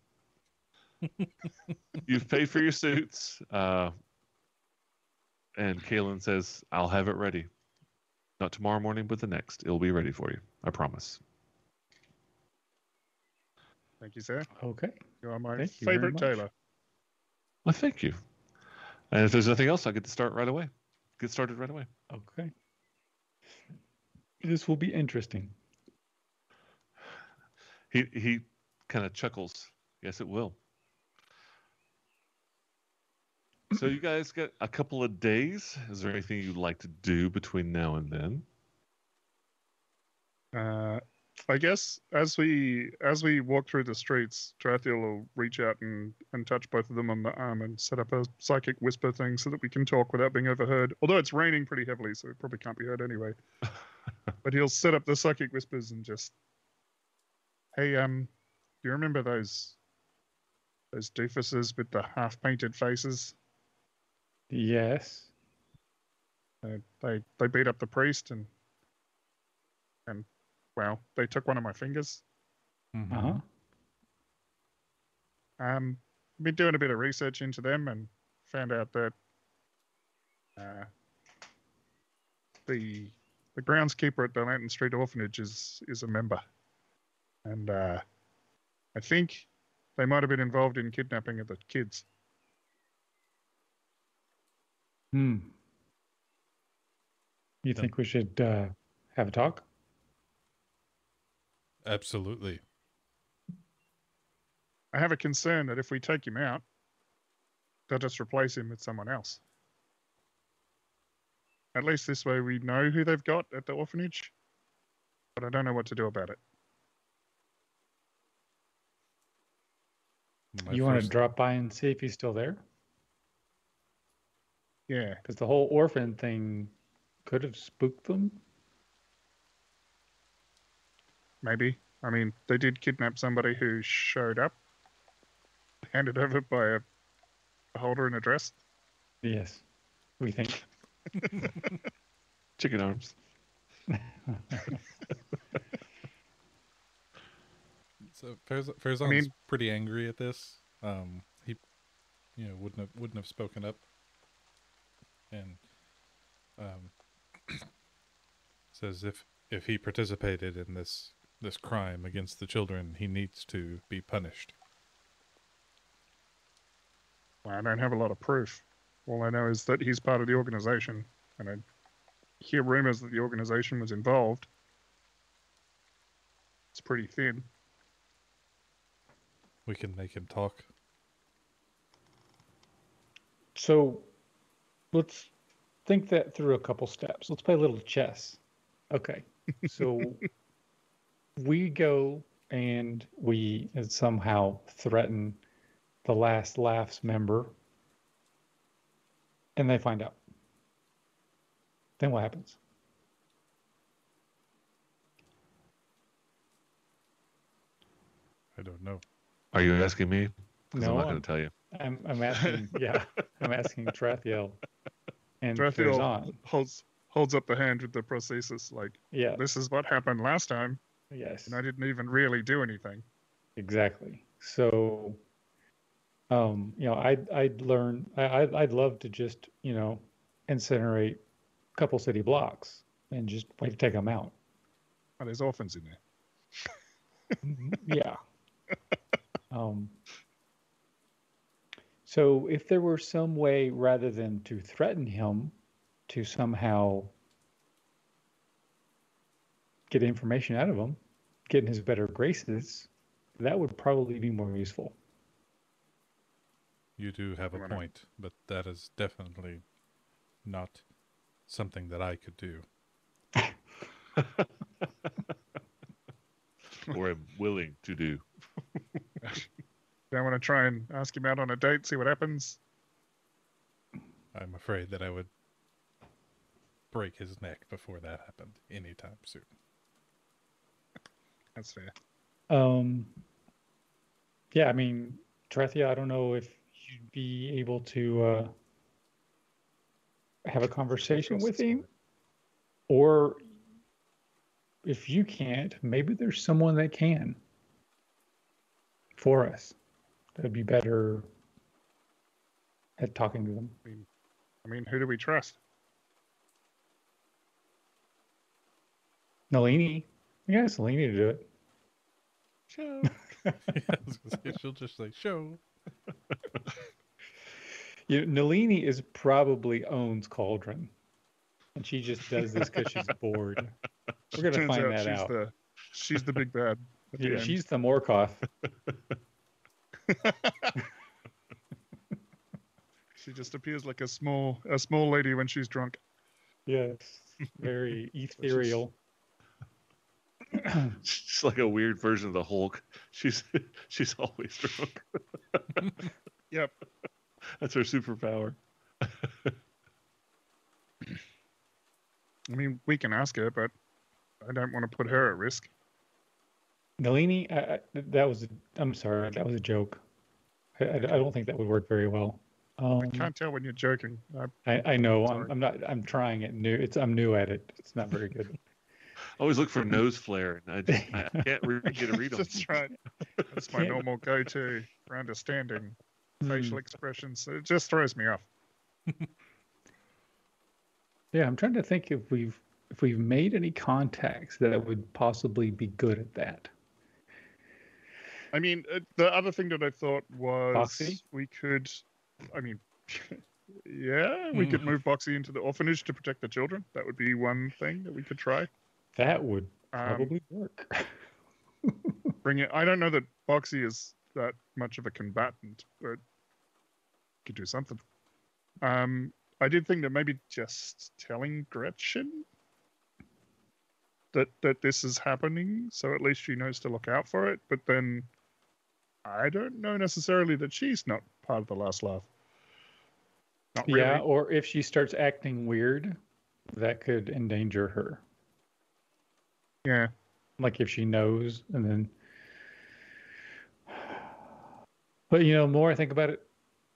You've paid for your suits, and Kaylin says, "I'll have it ready. Not tomorrow morning, but the next. It'll be ready for you. I promise." Thank you, sir. Okay. You are my Thank you very favorite much. tailor. Well, thank you. And if there's nothing else, I get to start right away. Get started right away. Okay. This will be interesting. He kind of chuckles. Yes, it will. So you guys got a couple of days. Is there anything you'd like to do between now and then? I guess as we walk through the streets, Tarathiel will reach out and touch both of them on the arm and set up a psychic whisper thing so that we can talk without being overheard. Although it's raining pretty heavily, so it probably can't be heard anyway. But he'll set up the psychic whispers and just, hey, do you remember those doofuses with the half-painted faces? Yes. They beat up the priest and well, they took one of my fingers. Mm-hmm. Uh-huh. I've been doing a bit of research into them and found out that the groundskeeper at the Lantern Street Orphanage is a member, and I think they might have been involved in kidnapping of the kids. You think we should have a talk? Absolutely. I have a concern that if we take him out, they'll just replace him with someone else. At least this way we know who they've got at the orphanage, but I don't know what to do about it. You want to drop by and see if he's still there? Yeah, Because the whole orphan thing could have spooked them. maybe. I mean, they did kidnap somebody who showed up, handed over by a holder and address. Yes, we think. Chicken arms. So Farazan's pretty angry at this. He, wouldn't have spoken up, and says if he participated in this crime against the children, he needs to be punished. Well, I don't have a lot of proof. All I know is that he's part of the organization, and I hear rumors that the organization was involved. It's pretty thin. We can make him talk. So let's think that through a couple steps. Let's play a little chess. Okay. So we go and we somehow threaten the Last Laughs member, and they find out. Then what happens? I don't know. Are you asking me? Because No, I'm not going to tell you. I'm asking. Yeah, I'm asking Tarathiel and Tarathiel Farazan. holds up the hand with the prosthesis, like, Yeah. this is what happened last time, Yes. and I didn't even really do anything. Exactly. So I'd learn. I'd love to just, incinerate a couple city blocks and just wait to take them out. Oh, there's orphans in there. Yeah. Um, so if there were some way, rather than to threaten him, to somehow get information out of him, get in his better graces, that would probably be more useful. You do have a point, but that is definitely not something that I could do. Or am willing to do. Don't want to try and ask him out on a date, see what happens. I'm afraid that I would break his neck before that happened anytime soon. That's fair. Yeah, I mean, Tarathia, I don't know if you'd be able to have a conversation with him, or if you can't, maybe there's someone that can for us. That'd be better at talking to them. I mean, who do we trust? Nalini. You ask Nalini to do it. Show. Yeah, I was gonna say, she'll just say, show. Nalini is probably owns Cauldron, and she just does this because she's bored. We're gonna find that out. She's the big bad. Yeah, she's the Morkoth. She just appears like a small lady when she's drunk. Yes, very ethereal. She's like a weird version of the Hulk. She's always drunk. Yep. That's her superpower. I mean, we can ask her, but I don't want to put her at risk. Nalini, I'm sorry, that was a joke. I don't think that would work very well. I can't tell when you're joking. I know. Sorry. I'm not. I'm trying it new. I'm new at it. It's not very good. I always look for nose flare, and I can't get a read on. That's right. That's my normal go-to for understanding facial expressions. It just throws me off. Yeah, I'm trying to think if we've made any contacts that would possibly be good at that. I mean, the other thing that I thought was Boxy? we could. I mean, yeah, we could move Boxy into the orphanage to protect the children. That would be one thing that we could try. That would probably work. Bring it. I don't know that Boxy is that much of a combatant, but could do something. I did think that maybe just telling Gretchen that this is happening, so at least she knows to look out for it. But then I don't know necessarily that she's not part of the last laugh. Not really. Yeah, or if she starts acting weird, that could endanger her. Yeah. Like if she knows, and then. But more I think about it,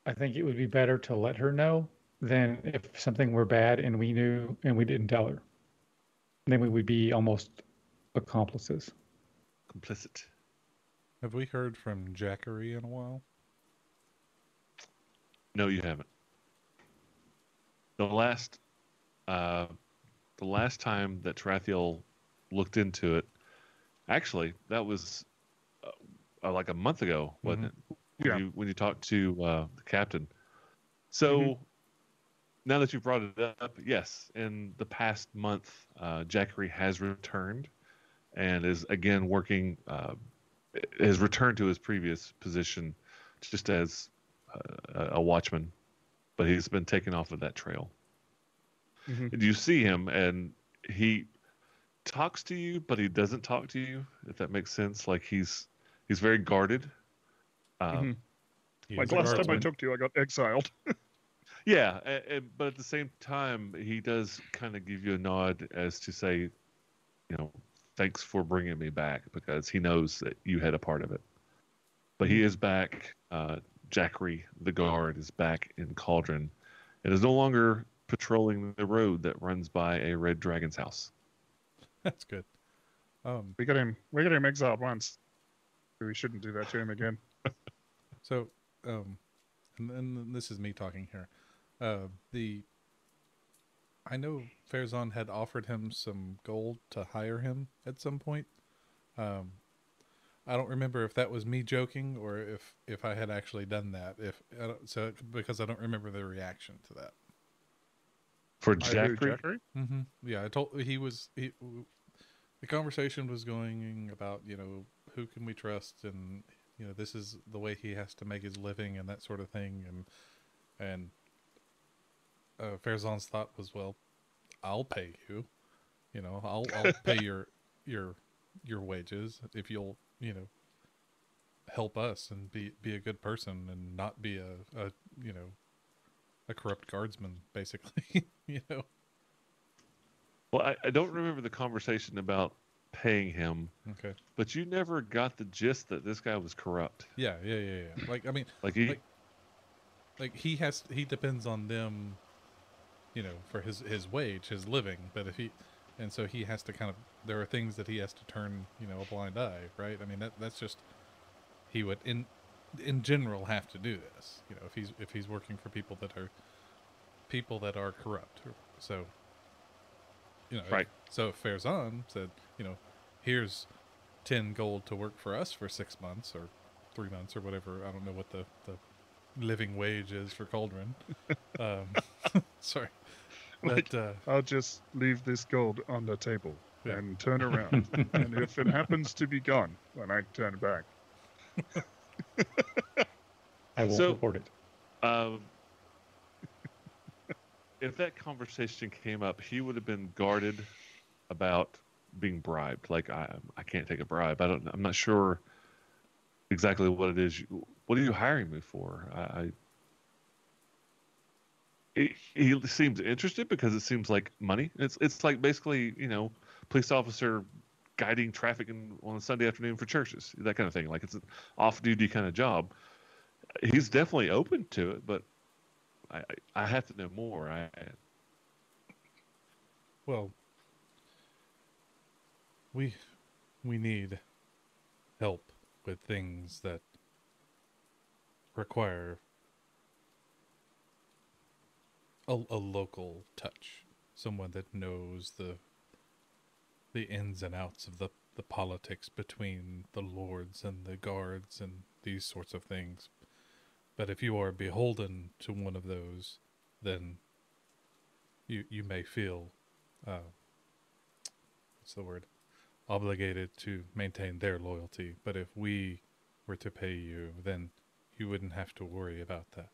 I think it would be better to let her know than if something were bad and we knew and we didn't tell her. Then we would be almost accomplices. Complicit. Have we heard from Jackery in a while? No, you haven't. The last time that Tarathiel looked into it, actually, that was like a month ago, wasn't it? When you talked to the captain. So now that you've brought it up, yes, in the past month, Jackery has returned and is again working. Has returned to his previous position, just as a watchman, but he's been taken off of that trail. And you see him, and he talks to you, but he doesn't talk to you. If that makes sense, like he's very guarded. Like last time I talked to you, I got exiled. Yeah, but at the same time, he does kind of give you a nod as to say, thanks for bringing me back, because he knows that you had a part of it. But he is back. Jackery, the guard, is back in Cauldron and is no longer patrolling the road that runs by a red dragon's house. That's good. We got him exiled once. We shouldn't do that to him again. So and this is me talking here. I know Farazan had offered him some gold to hire him at some point. Um, I don't remember if that was me joking or if I had actually done that. Because I don't remember the reaction to that. For Jackery? Jackery? Mm-hmm. Yeah, the conversation was going about, who can we trust, and this is the way he has to make his living and that sort of thing, and Farazan's thought was, well, I'll pay you, I'll pay your wages if you'll help us and be a good person and not be a corrupt guardsman, basically. Well, I don't remember the conversation about paying him. Okay. But you never got the gist that this guy was corrupt. Yeah. Like, I mean, like he depends on them, for his wage, his living. But so he has to there are things that he has to turn, a blind eye, right? I mean, that's just, he would in general have to do this, if he's working for people that are corrupt. So, right. So if Farazan said, here's 10 gold to work for us for 6 months or 3 months or whatever. I don't know what the living wage is for Cauldron. Sorry. But I'll just leave this gold on the table and turn around. And if it happens to be gone when I turn back, I won't report it. If that conversation came up, he would have been guarded about being bribed. Like, I can't take a bribe. I'm not sure exactly what it is. What are you hiring me for? He seems interested because it seems like money. It's like basically, police officer guiding traffic on a Sunday afternoon for churches, that kind of thing. Like, it's an off-duty kind of job. He's definitely open to it, but I have to know more. Well, we need help with things that require a local touch, someone that knows the ins and outs of the politics between the lords and the guards and these sorts of things. But if you are beholden to one of those, then you may feel, what's the word, obligated to maintain their loyalty. But if we were to pay you, then you wouldn't have to worry about that.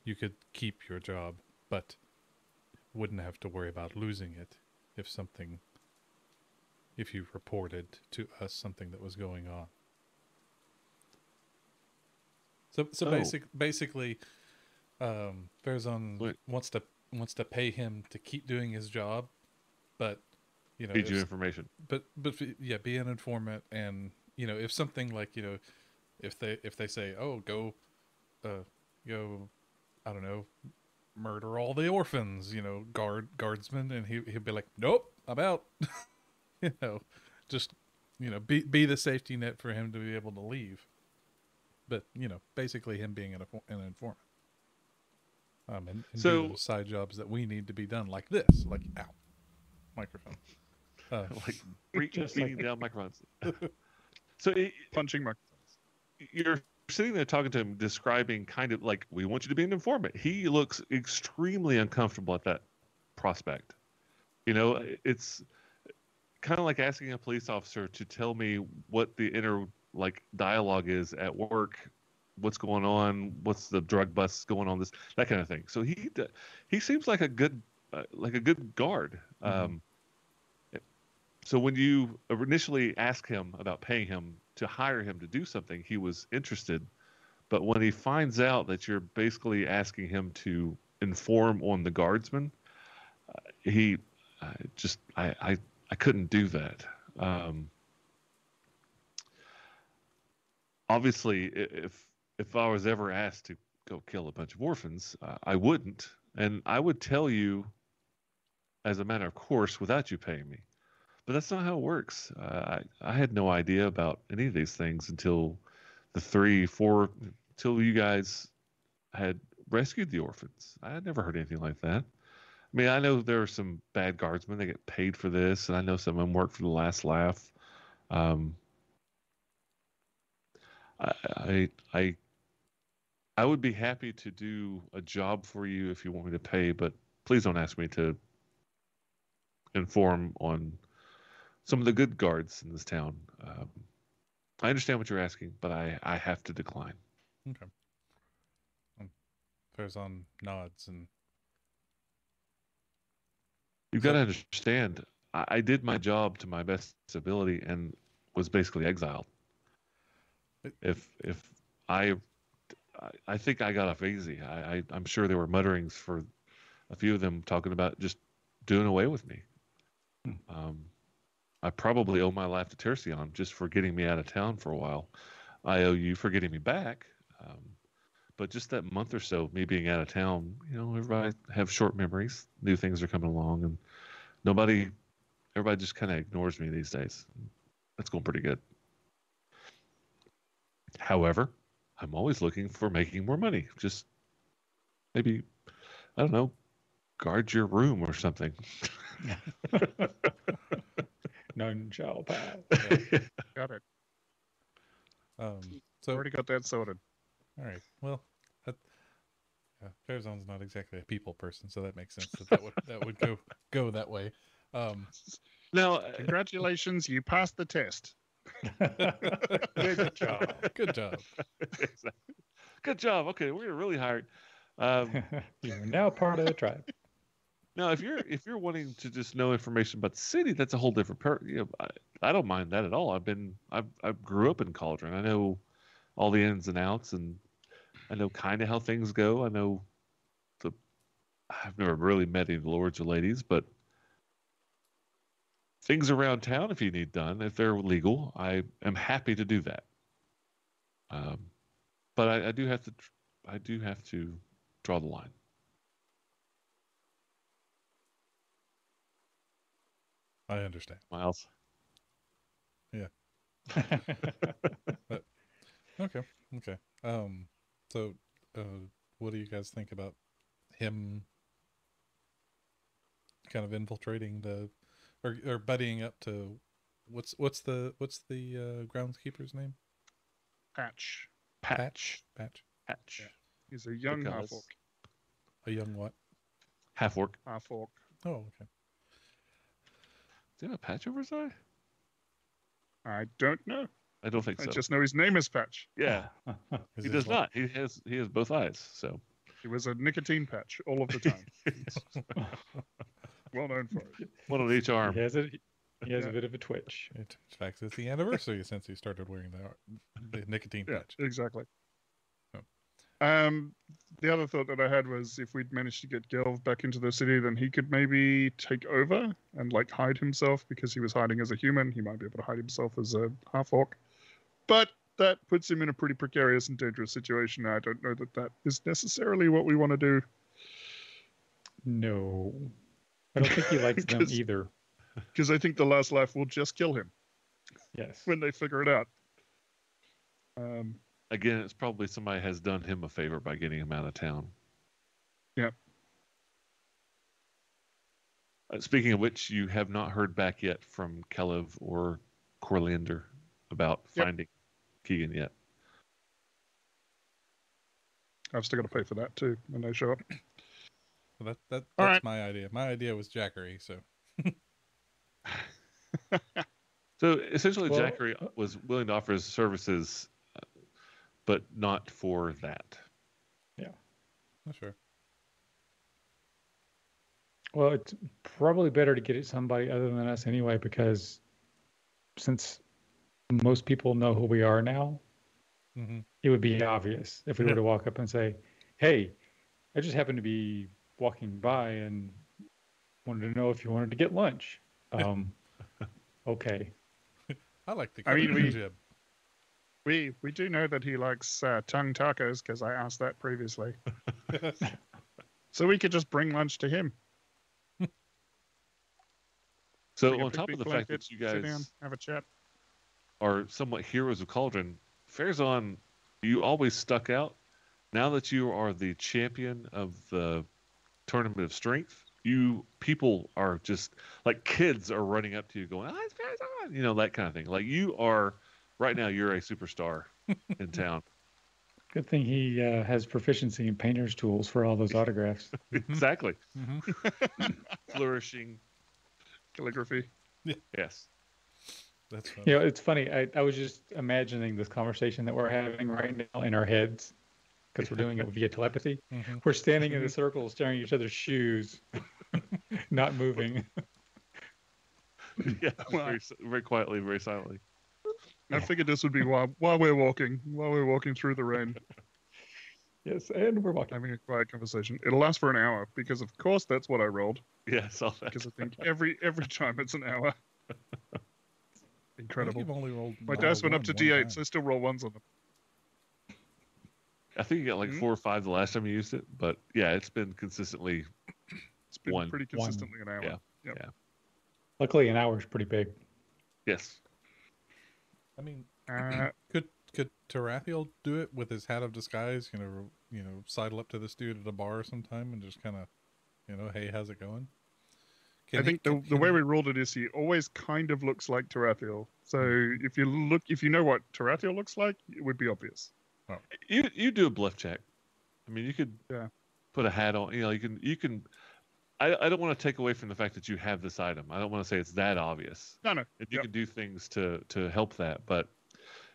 You could keep your job, but wouldn't have to worry about losing it if you reported to us something that was going on. So basically, Farazan wants to pay him to keep doing his job, but feed you information. But yeah, be an informant, and if something like if they say, oh, go, I don't know, murder all the orphans, guardsmen, and he'll be like, nope, I'm out. Just be the safety net for him to be able to leave. But basically him being an informant, and do those side jobs that we need to be done, like this, like microphone, like beating down microphones. So punching microphones. You're sitting there talking to him, describing kind of like, we want you to be an informant. He looks extremely uncomfortable at that prospect. It's kind of like asking a police officer to tell me what the inner dialogue is at work, what's going on, what's the drug bust going on, that kind of thing. So he seems like a good guard. Mm-hmm. So when you initially asked him about paying him to hire him to do something, he was interested. But when he finds out that you're basically asking him to inform on the guardsmen, I couldn't do that. Obviously, if I was ever asked to go kill a bunch of orphans, I wouldn't, and I would tell you as a matter of course without you paying me. But that's not how it works. I had no idea about any of these things until the 3-4 till you guys had rescued the orphans. I had never heard anything like that. I mean, I know there are some bad guardsmen. They get paid for this, and I know some of them work for the Last Laugh. Um, I I would be happy to do a job for you if you want me to pay, but please don't ask me to inform on some of the good guards in this town. I understand what you're asking, but I have to decline. Okay. Farazan nods and You've got to understand, I did my job to my best ability and was basically exiled. If I think I got off easy. I'm sure there were mutterings for a few of them talking about just doing away with me. I probably owe my life to Tercion just for getting me out of town for a while. I owe you for getting me back. But just that month or so of me being out of town, everybody have short memories. New things are coming along, and everybody just kind of ignores me these days. That's going pretty good. However, I'm always looking for making more money. Just maybe, I don't know, guard your room or something. None shall pass. Got it. So Already got that sorted. all right. Well, Farazan's not exactly a people person, so that makes sense that would go that way. Now, Congratulations, you passed the test. Good job. Good job. Good job. Okay, we're really hired. You're now part of the tribe. Now, if you're wanting to just know information about the city, that's a whole different I don't mind that at all. I grew up in Cauldron. I know all the ins and outs, and I know kind of how things go. I know I've never really met any lords or ladies, but things around town, if you need done, if they're legal, I am happy to do that. But I do have to draw the line. I understand. Miles. Yeah. But, okay. So, what do you guys think about him kind of infiltrating or buddying up to what's the groundskeeper's name? Patch. Patch. Yeah. He's a young Because- half-orc. A young what? Half-orc. Half-orc. Oh, okay. Does he have a patch over his eye? I don't know. I don't think I so. just know his name is Patch. Yeah, Is he this does one- not. He has both eyes. So He was a nicotine patch all of the time. Well known for it. one on each arm. He has a Yeah. bit of a twitch. In fact, it's the anniversary since he started wearing the nicotine Yeah, patch. exactly. Oh. The other thought that I had was if we'd managed to get Gelv back into the city, then he could maybe take over and hide himself because he was hiding as a human. He might be able to hide himself as a half-orc. But that puts him in a pretty precarious and dangerous situation. I don't know that is necessarily what we want to do. No. I don't think he likes them 'Cause- either. Because I think the Last Life will just kill him Yes. when they figure it out. Again, it's probably somebody has done him a favor by getting him out of town. Yep. Speaking of which, you have not heard back yet from Kelev or Corlander about Yep. finding Keegan yet. I've still got to pay for that too when they show up. So that's All right. my idea. My idea was Jackery. So So essentially, Well, Jackery was willing to offer his services, but not for that. not sure. Well, it's probably better to get it somebody other than us anyway, because since most people know who we are now, Mm-hmm. it would be obvious if we were to walk up and say, "Hey, I just happened to be walking by and wanted to know if you wanted to get lunch." Okay. I like the. I mean, Killer jib. We do know that he likes tongue tacos because I asked that previously. So we could just bring lunch to him. So Bring a on top of picnic the fact blanket, that you sit down, guys have a chat. are somewhat heroes of Cauldron, Farazan You always stuck out. Now that you are the champion of the tournament of strength, people are just like kids are running up to you going, "It's Farazan," that kind of thing. Like you are right now, you're a superstar in town. Good thing he has proficiency in painter's tools for all those autographs. Exactly. Mm-hmm. Flourishing. Calligraphy. Yes. That's fun. It's funny. I was just imagining this conversation that we're having right now in our heads because we're doing it via telepathy. Mhm. We're standing in a circle staring at each other's shoes, not moving. Yeah. Very, very quietly, very silently. I figured this would be while we're walking through the rain, Yes, and we're walking. having a quiet conversation. It'll last for an hour because, of course, that's what I rolled. Yeah, I saw that. Because I think every time it's an hour. I think Incredible. you've only rolled My dice went up to one D8s. time. I still roll ones on them. I think you got like 4 or 5 the last time you used it, but yeah, it's been consistently. It's been One. pretty consistently an hour. Yeah. Yep. Yeah. Luckily, an hour is pretty big. Yes. I mean, Uh, could Tarathiel do it with his hat of disguise? Sidle up to this dude at a bar sometime and just kind of, hey, how's it going? I think the way we ruled it is he always kind of looks like Tarathiel. So if you know what Tarathiel looks like, it would be obvious. You do a bluff check. I mean, you could put a hat on. You can. I don't want to take away from the fact that you have this item. I don't want to say it's that obvious. No. And you can do things to help that, but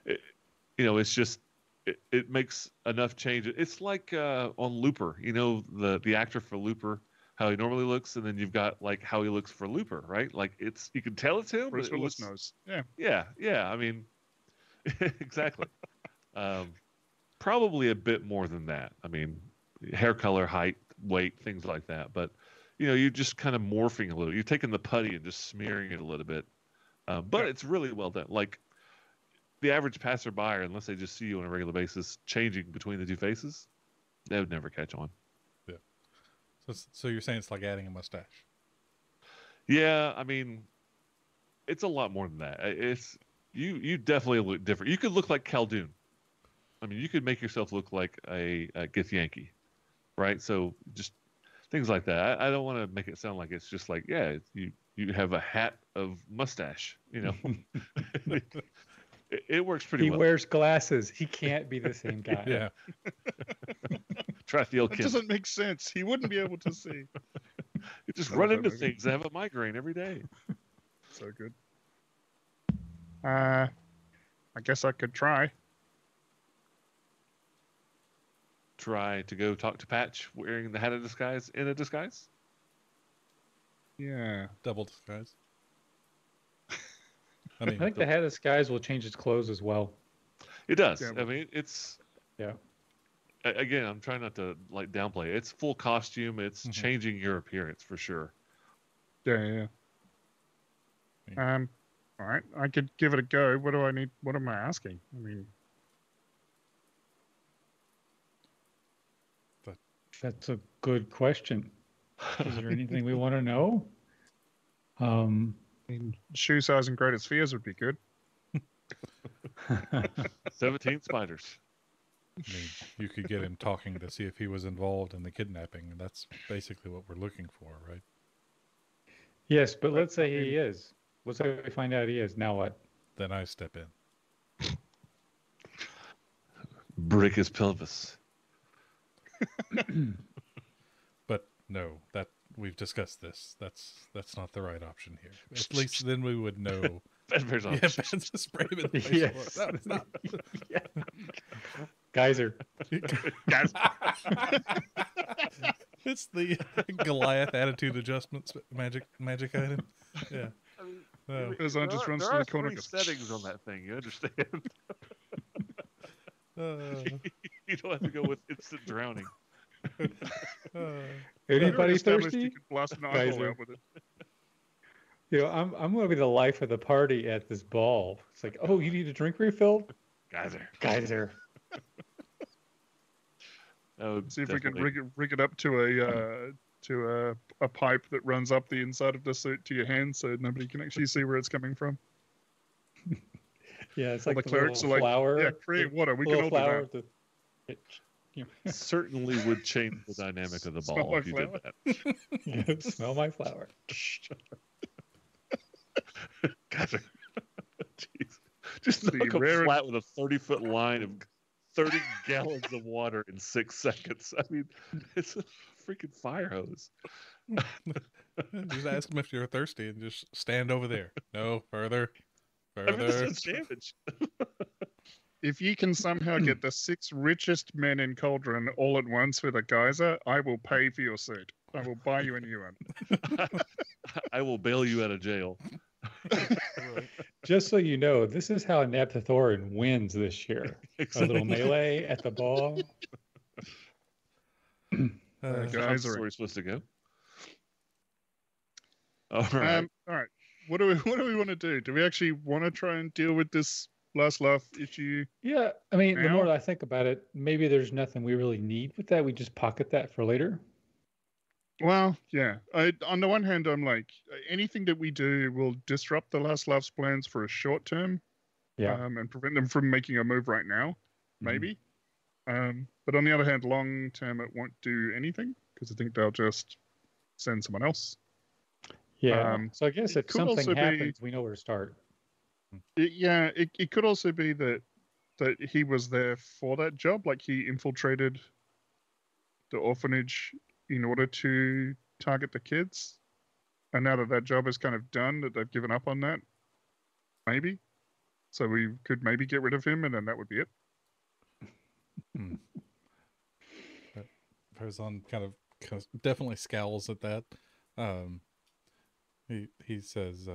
it's just it makes enough change. It's like on Looper. The actor for Looper, how he normally looks, and then you've got like how he looks for Looper, right? Like you can tell it's him. Bruce but Willis knows. Yeah. Yeah. I mean, exactly. Probably a bit more than that. I mean, hair color, height, weight, things like that. But you're just kind of morphing a little. You're taking the putty and just smearing it a little bit. But it's really well done. Like the average passerby, unless they just see you on a regular basis, changing between the two faces, they would never catch on. Yeah. So you're saying it's like adding a mustache? Yeah, I mean, it's a lot more than that. It's you definitely look different. You could look like Khaldun. I mean, you could make yourself look like a Githyanki, right? So just things like that. I don't want to make it sound like it's just like, you have a hat of mustache, It works pretty well. He wears glasses. He can't be the same guy. Yeah. Tarathiel That can doesn't make sense. He wouldn't be able to see. you just No, run no, into no. things and have a migraine every day. So good. I guess I could try. Try to go talk to Patch wearing the hat of disguise in a disguise. Yeah. Double disguise. I I mean, think the head of disguise will change its clothes as well. It does. Yeah. I mean, it's Yeah. Again, I'm trying not to like downplay it. It's full costume. It's Mhm. changing your appearance for sure. Yeah. All right. I could give it a go. What do I need? What am I asking? I mean, That's a good question. Is there anything we want to know? Um, shoe size and greatest fears would be good. 17 spiders. I mean, you could get him talking to see if he was involved in the kidnapping, and that's basically what we're looking for, right? yes, but let's say he is. Let's say we find out he is. Now what? Then I step in. Break his pelvis. But no, that we've discussed this. That's not the right option here. At least then we would know. Fazbear's on. Yeah, just spray him in the face. Yes. No, it's not. Yeah. Geyser. Guys, It's the Goliath attitude adjustment magic item. Yeah. No. Fazan just runs to the corner and goes, settings on that thing. You understand? Uh, You don't have to go with instant drowning. Anybody established thirsty? you could blast an eyeball Geyser. out with it. I'm going to be the life of the party at this ball. It's like, oh, you need a drink refill? Geyser. See if we can rig it up to a pipe that runs up the inside of the suit to your hand, so nobody can actually see where it's coming from. Yeah, it's All like the the clerics are little like, flower. yeah, create water. We the can little all do flower. that. Certainly would change the dynamic of the Smell ball my if you did flower? that. Yeah, smell my flower. Gotcha. Jeez. Just The knock 'em rare- flat with a 30-foot line of 30 gallons of water in 6 seconds. I mean, it's a freaking fire hose. Just ask them if you're thirsty and just stand over there. No, further. I mean, Further. this does damage. If you can somehow get the 6 richest men in Cauldron all at once with a geyser, I will pay for your suit. I will buy you a new one. I will bail you out of jail. Just so you know, this is how Naphthorin wins this year. A little melee at the ball. How's Guys the are story supposed to go? All right. All right. What do we want to do? Do we actually want to try and deal with this last laugh issue? Yeah, I mean, the Now? more I think about it, maybe there's nothing we really need with that. We just pocket that for later. Well, yeah. On the one hand, I'm like, anything that we do will disrupt the last laugh's plans for a short term, Yeah. and prevent them from making a move right now, maybe. But on the other hand, long term, it won't do anything because I think they'll just send someone else. Yeah. Um, So I guess it if could also something be- happens, we know where to start. It could also be that he was there for that job, like he infiltrated the orphanage in order to target the kids, and now that job is kind of done, that they've given up on that, maybe. So we could maybe get rid of him, and then that would be it. Farazan kind of definitely scowls at that. He says,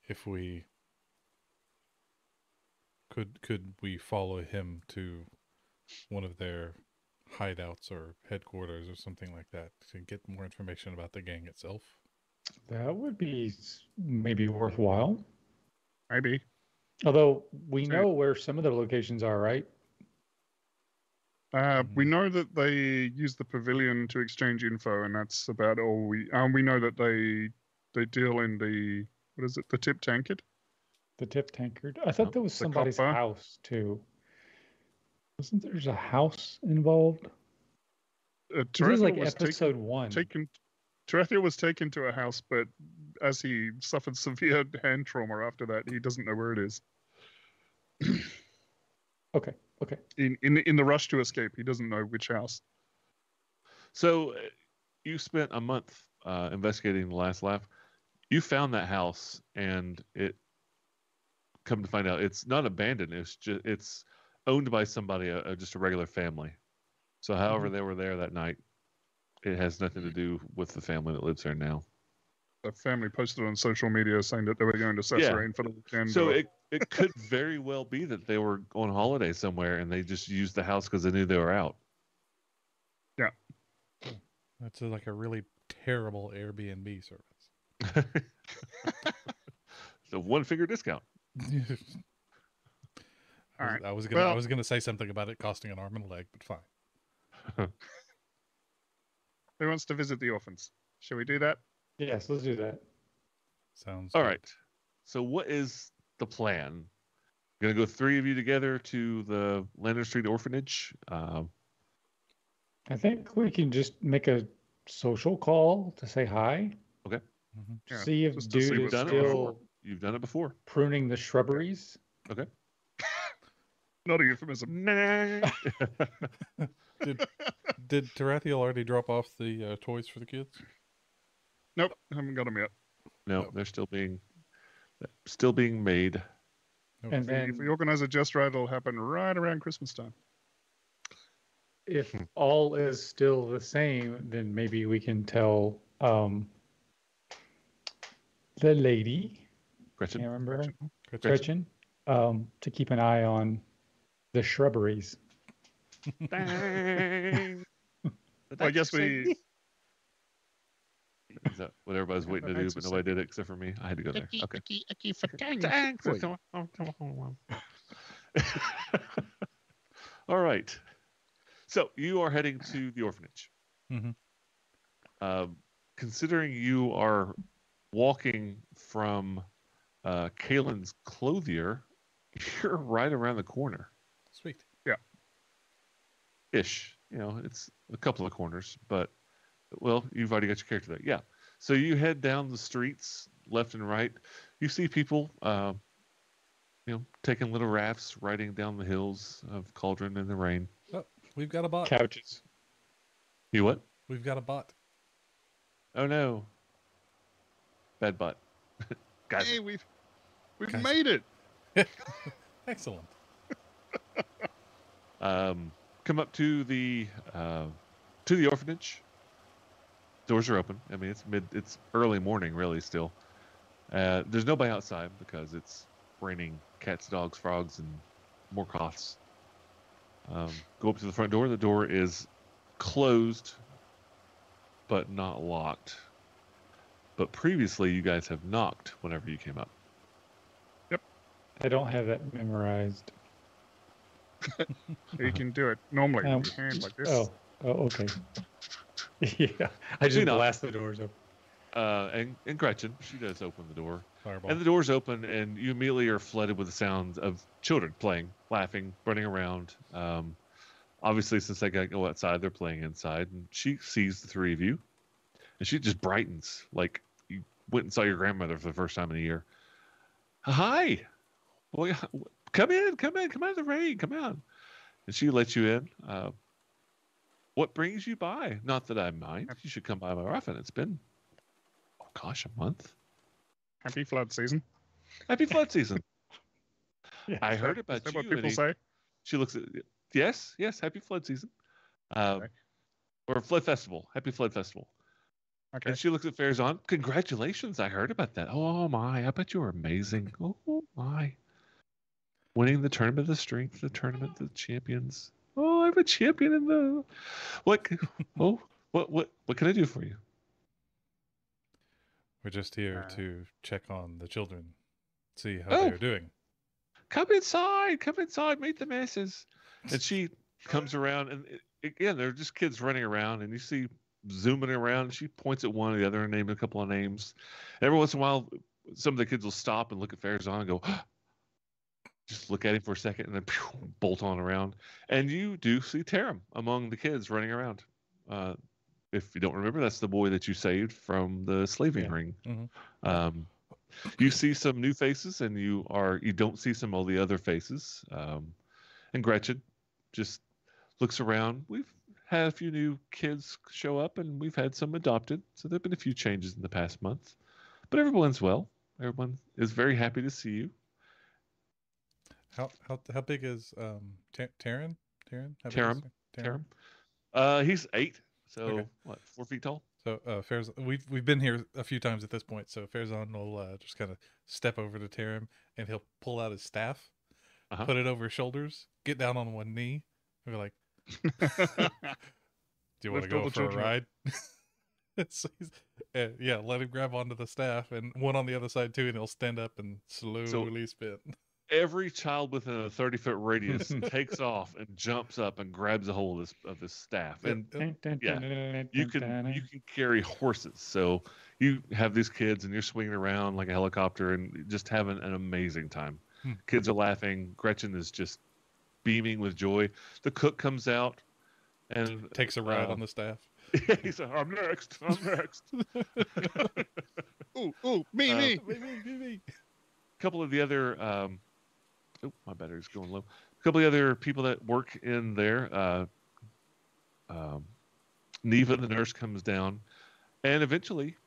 if we could we follow him to one of their hideouts or headquarters or something like that to get more information about the gang itself? That would be maybe worthwhile. Maybe. Although we Sure. know where some of the locations are, right? We know that they use the pavilion to exchange info, and that's about all we. We know that they deal in the, what is it, the tip tankard. The tip tankard. I thought there was The somebody's copper. house too. Wasn't there's a house involved? This is Tarathiel like was episode 1. Tarathiel was taken to a house, but as he suffered severe hand trauma after that, he doesn't know where it is. Okay. In the rush to escape, he doesn't know which house. So you spent a month investigating the last laugh. You found that house, and it come to find out it's not abandoned. It's owned by somebody, just a regular family. So however they were there that night, it has nothing to do with the family that lives there now. The family posted on social media saying that they were going to Sasserine for the weekend. So or- it could very well be that they were on holiday somewhere and they just used the house because they knew they were out. That's like a really terrible Airbnb service. So 1-figure discount. All right. I was Well- gonna say something about it costing an arm and a leg, but fine. Who wants to visit the orphans? Shall we do that? Yes, let's do that. Sounds All good. right. So what is the plan? Gonna go 3 of you together to the Lantern Street Orphanage. I think we can just make a social call to say hi. Mhm. Yeah, See if just to see dude is what's done it still before. You've done it before. pruning the shrubberies. Not a euphemism. Did Tarathiel already drop off the toys for the kids? Nope, haven't got them yet. No, they're still being made. And If then we organize it just right, it'll happen right around Christmas time. if all is still the same, then maybe we can tell the lady, Gretchen. can't remember her, Gretchen. Gretchen, to keep an eye on the shrubberies. Bang. I guess we. Is that what everybody's waiting to do, but nobody did it except for me? I had to go there. Okay. Thanks. All right. So you are heading to the orphanage. Mhm. Considering you are walking from Kalen's clothier you're right around the corner. Sweet. Ish. It's a couple of corners, but well, you've already got your character there. Yeah. So you head down the streets left and right. You see people, taking little rafts, riding down the hills of Cauldron in the rain. Oh, we've got a bot. Couches. You what? We've got a bot. Oh no. Bad butt. Guys. Hey, we've Guys. made it. Excellent. Come up to the orphanage. Doors are open. I mean, it's early morning, really. Still, there's nobody outside because it's raining cats, dogs, frogs, and more coths. Go up to the front door. The door is closed, but not locked. But previously, you guys have knocked whenever you came up. I don't have that memorized. You can do it normally Um, with your hand like this. Oh, okay. Yeah, I just knock. blast the doors open. And Gretchen, she does open the door. Fireball. And the door's open, and you immediately are flooded with the sounds of children playing, laughing, running around. Obviously, since they got to go outside, they're playing inside. And she sees the three of you, and she just brightens like you went and saw your grandmother for the first time in a year. Hi, well, come in, come out of the rain, come out. And she lets you in. What brings you by? Not that I mind. You should come by more often. It's been, a month. Happy flood season. Happy flood season. Yeah. I heard Is about that you. what people and say? She looks at yes, happy flood season. Okay. Or flood festival. Happy flood festival. Okay. And she looks at Farazan. Congratulations. I heard about that. Oh my, I bet you were amazing. Oh my. Winning the tournament of the strength, the tournament of the champions. Oh, I'm a champion in the what what can I do for you? We're just here Uh, to check on the children, see how Oh. they're doing. Come inside, meet the masses. And she comes around, and again, they're just kids running around, and you see zooming around. She points at one or the other and names a couple of names. Every once in a while, some of the kids will stop and look at Farazan and go, just look at him for a second, and then bolt on around. And you do see Tarim among the kids running around. If you don't remember, that's the boy that you saved from the slaving Yeah. ring. Mhm. You see some new faces, and you don't see some of the other faces. And Gretchen just looks around. We've had a few new kids show up, and we've had some adopted. So there've been a few changes in the past month, but everyone's well. Everyone is very happy to see you. How big is Taryn? Taryn? How big Tarim. is he? Tarim. He's 8, so Okay. what? 4 feet tall. So Farazan, we've been here a few times at this point. So Farazan will just kind of step over to Tarim, and he'll pull out his staff, Uh-huh. put it over his shoulders, get down on one knee, and be like, "Do you want to Lift all go the for a children up. ride?" So yeah, let him grab onto the staff, and one on the other side too, and he'll stand up and slowly spin. Every child within a 30-foot radius takes off and jumps up and grabs a hold of his staff. And you can carry horses, so you have these kids and you're swinging around like a helicopter and just having an amazing time. Kids are laughing. Gretchen is just beaming with joy. The cook comes out and Takes a ride on the staff. he's like, I'm next. Ooh, me. Me. A couple of the other my battery's going low. A couple of the other people that work in there, Neva, the nurse, comes down, and eventually,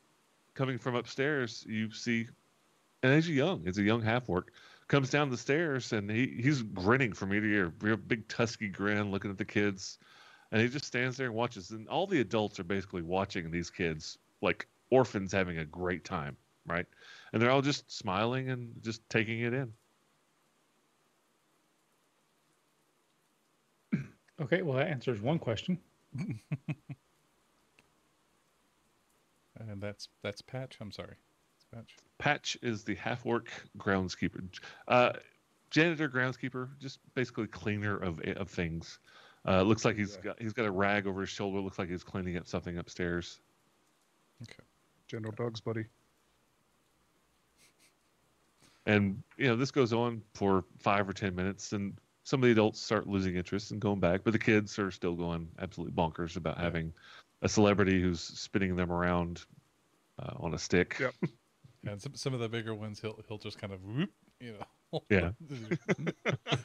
coming from upstairs, you see, and as a young half-orc, comes down the stairs, and he's grinning from ear to ear, real big tusky grin, looking at the kids, and he just stands there and watches. And all the adults are basically watching these kids like orphans having a great time, right? And they're all just smiling and just taking it in. Okay, well that answers one question. And that's Patch. I'm sorry, it's Patch. Patch is the half-orc groundskeeper, janitor, groundskeeper, just basically cleaner of things. Looks like he's got a rag over his shoulder. Looks like he's cleaning up something upstairs. General Dog's buddy. And this goes on for 5 or 10 minutes, and some of the adults start losing interest and going back, but the kids are still going absolutely bonkers about having a celebrity who's spinning them around on a stick. Yep. And some of the bigger ones, he'll just kind of whoop, Yeah.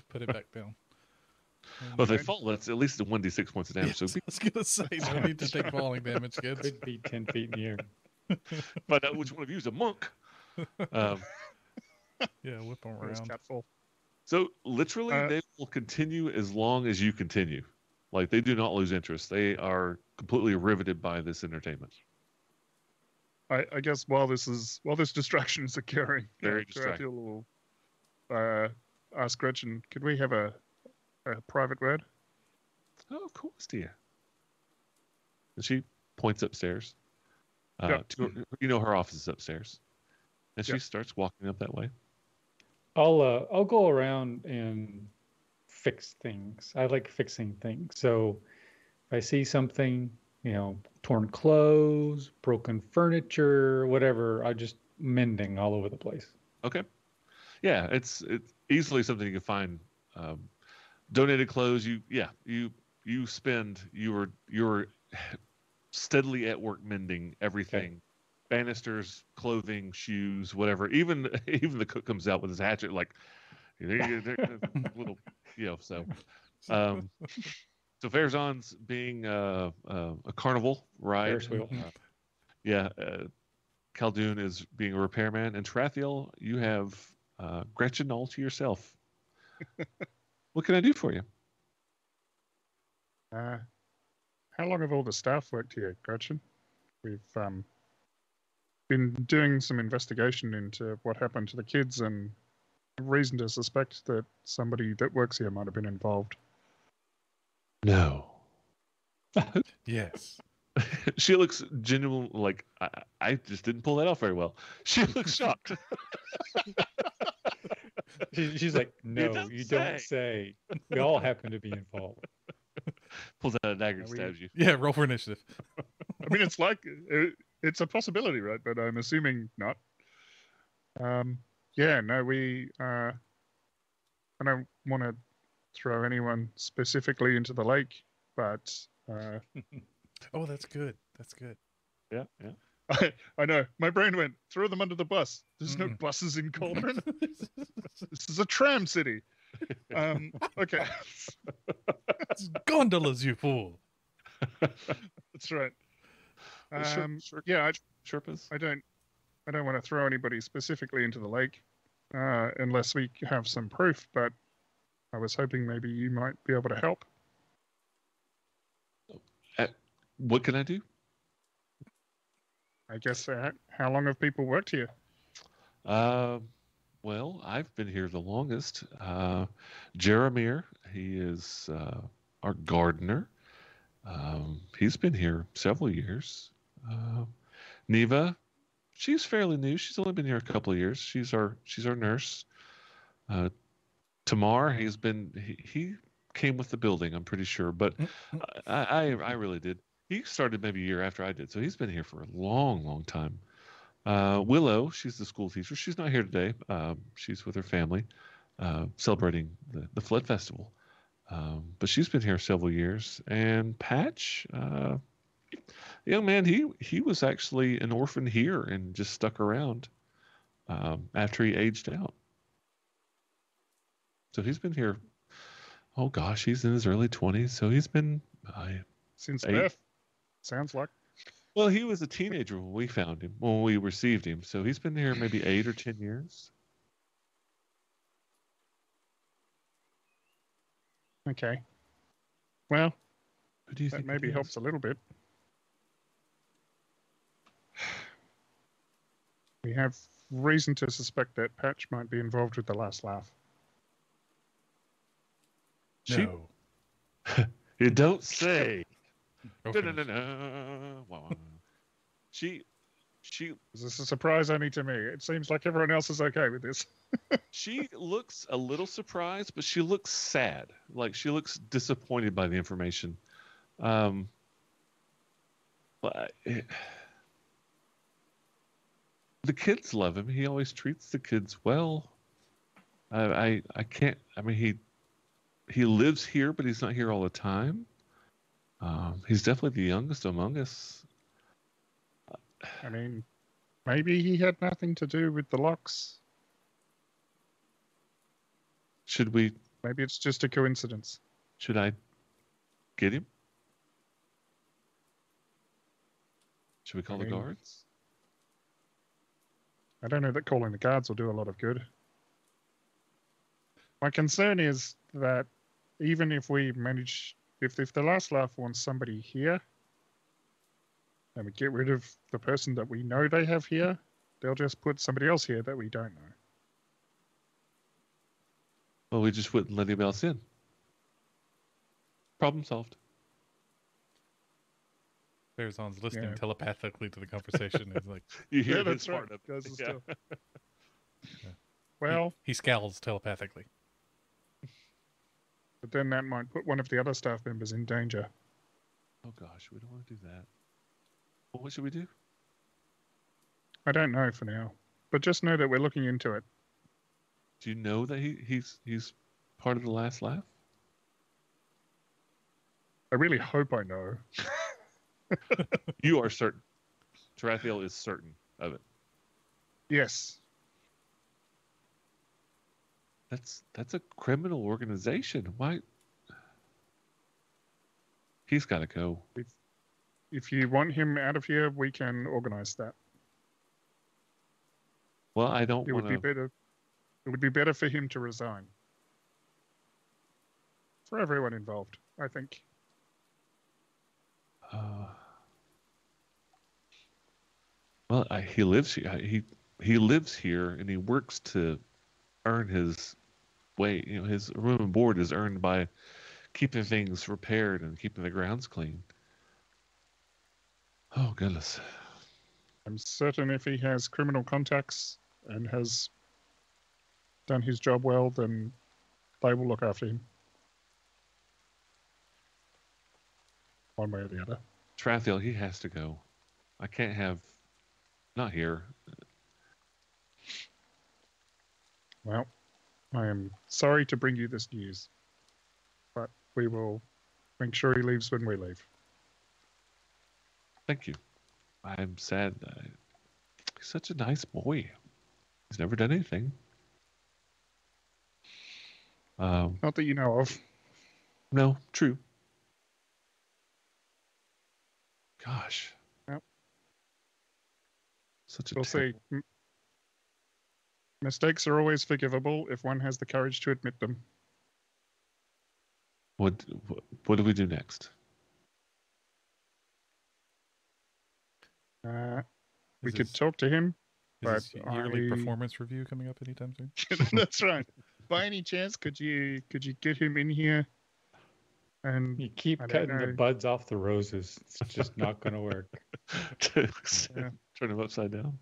put it back down. Well, if they fall, that's at least a 1d6 points of damage. Yes, I was gonna say no need to take falling damage, kids. Could be 10 feet in the air. Find out which one of you is a monk. Yeah, whip them There's around. Catfall. So literally, they will continue as long as you continue. Like, they do not lose interest. They are completely riveted by this entertainment. I guess while this distraction is occurring, Very distracting. Tarathiel will ask Gretchen, could we have a private word? Oh, of course, dear. And she points upstairs. Yep. Her office is upstairs. And she Yep. starts walking up that way. I'll go around and fix things. I like fixing things. So if I see something, torn clothes, broken furniture, whatever, I just mending all over the place. Okay. Yeah, it's easily something you can find. Donated clothes. You spend. You're steadily at work mending everything. Okay. Banisters, clothing, shoes, whatever. Even the cook comes out with his hatchet, like little, So, so Farazan's being a carnival ride. Ferris wheel. Khaldun is being a repairman, and Tarathiel, you have Gretchen all to yourself. What can I do for you? How long have all the staff worked here, Gretchen? We've been doing some investigation into what happened to the kids, and reason to suspect that somebody that works here might have been involved. No. Yes. She looks genuine, like I just didn't pull that off very well. She looks shocked. She's like, no, you don't say. We all happen to be involved. Pulls out a dagger and stabs you. Yeah, roll for initiative. I mean, it's a possibility, right? But I'm assuming not. I don't want to throw anyone specifically into the lake, but Oh, that's good. That's good. Yeah. I know. My brain went, throw them under the bus. There's no buses in Cauldron. This is a tram city. Okay. It's gondolas, you fool. That's right. Sherpas. I don't want to throw anybody specifically into the lake unless we have some proof, but I was hoping maybe you might be able to help. What can I do? I guess how long have people worked here? Well, I've been here the longest. Jeremiah, he is our gardener. He's been here several years. Neva, she's fairly new. She's only been here a couple of years. She's our nurse. Tamar, he came with the building, I'm pretty sure, but I really did. He started maybe a year after I did, so he's been here for a long, long time. Willow, she's the school teacher. She's not here today. She's with her family, celebrating the Flood Festival. But she's been here several years. And Patch, young man, he was actually an orphan here and just stuck around after he aged out. So he's been here. Oh gosh, he's in his early 20s. So he's been Since 8. birth, sounds like. Well, he was a teenager when we found him, when we received him. So he's been here maybe 8 or 10 years. Okay. Well, Who do you that think maybe it helps is? a little bit. We have reason to suspect that Patch might be involved with the last laugh. No. You don't say. Okay. Wow. She Is this a surprise only to me? It seems like everyone else is okay with this. she looks a little surprised, but she looks sad. Like, she looks disappointed by the information. But the kids love him. He always treats the kids well. I can't. I mean, he lives here, but he's not here all the time. He's definitely the youngest among us. I mean, maybe he had nothing to do with the locks. Should we? Maybe it's just a coincidence. Should I get him? Should we call the guards? I don't know that calling the guards will do a lot of good. My concern is that even if we manage, if the last laugh wants somebody here, and we get rid of the person that we know they have here, they'll just put somebody else here that we don't know. Well, we just wouldn't let anybody else in. Problem solved. Farazan's listening telepathically to the conversation. He's like, you hear that's his right. part of Guys it. are Yeah. still- Well, he scowls telepathically. but then that might put one of the other staff members in danger. Oh gosh, we don't want to do that. Well, what should we do? I don't know for now, but just know that we're looking into it. Do you know that he's part of the last laugh? I really hope I know. You are certain. Tarathiel is certain of it. Yes. That's a criminal organization. Why? He's got to go. If you want him out of here, we can organize that. Well, I don't It want would be to. better. It would be better for him to resign. For everyone involved, I think. Well, he lives here. He lives here, and he works to earn his way. You know, his room and board is earned by keeping things repaired and keeping the grounds clean. Oh goodness. I'm certain if he has criminal contacts and has done his job well, then they will look after him. One way or the other. Tarathiel, he has to go. I can't have. Not here. Well, I am sorry to bring you this news, but we will make sure he leaves when we leave. Thank you. I'm sad. He's such a nice boy. He's never done anything. Not that you know of. No, true. Gosh. Yep. Such a We'll see. Mistakes are always forgivable if one has the courage to admit them. What do we do next? We could talk to him. Is But his yearly I- performance review coming up anytime soon? That's right. By any chance, could you get him in here? And You keep I don't cutting the know. buds off the roses. It's just not going to work. Yeah. Turn him upside down.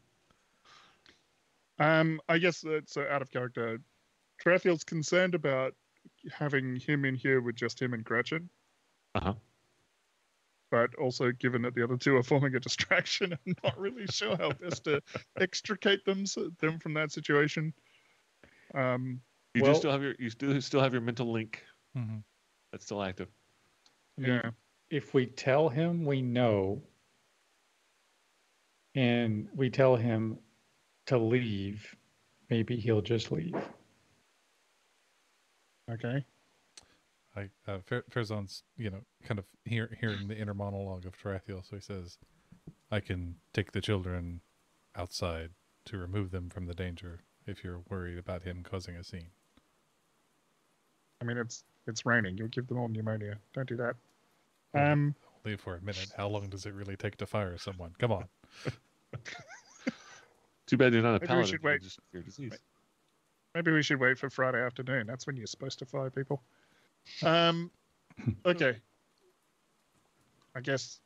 I guess it's out of character. Tarathiel's concerned about having him in here with just him and Gretchen, Uh-huh. but also given that the other two are forming a distraction, I'm not really sure how best to extricate them from that situation. You Well- still have your mental link Mm-hmm. that's still active. I mean, Yeah. if we tell him we know and we tell him to leave, maybe he'll just leave. Okay. Farazan's, kind of hearing the inner monologue of Tarathiel, so he says, I can take the children outside to remove them from the danger if you're worried about him causing a scene. I mean, it's raining. You'll give them all pneumonia. Don't do that. Only for a minute. How long does it really take to fire someone? Come on. Too bad you're not a Maybe we paladin. should you wait. just cure disease. Maybe we should wait for Friday afternoon. That's when you're supposed to fire people. Okay. I guess,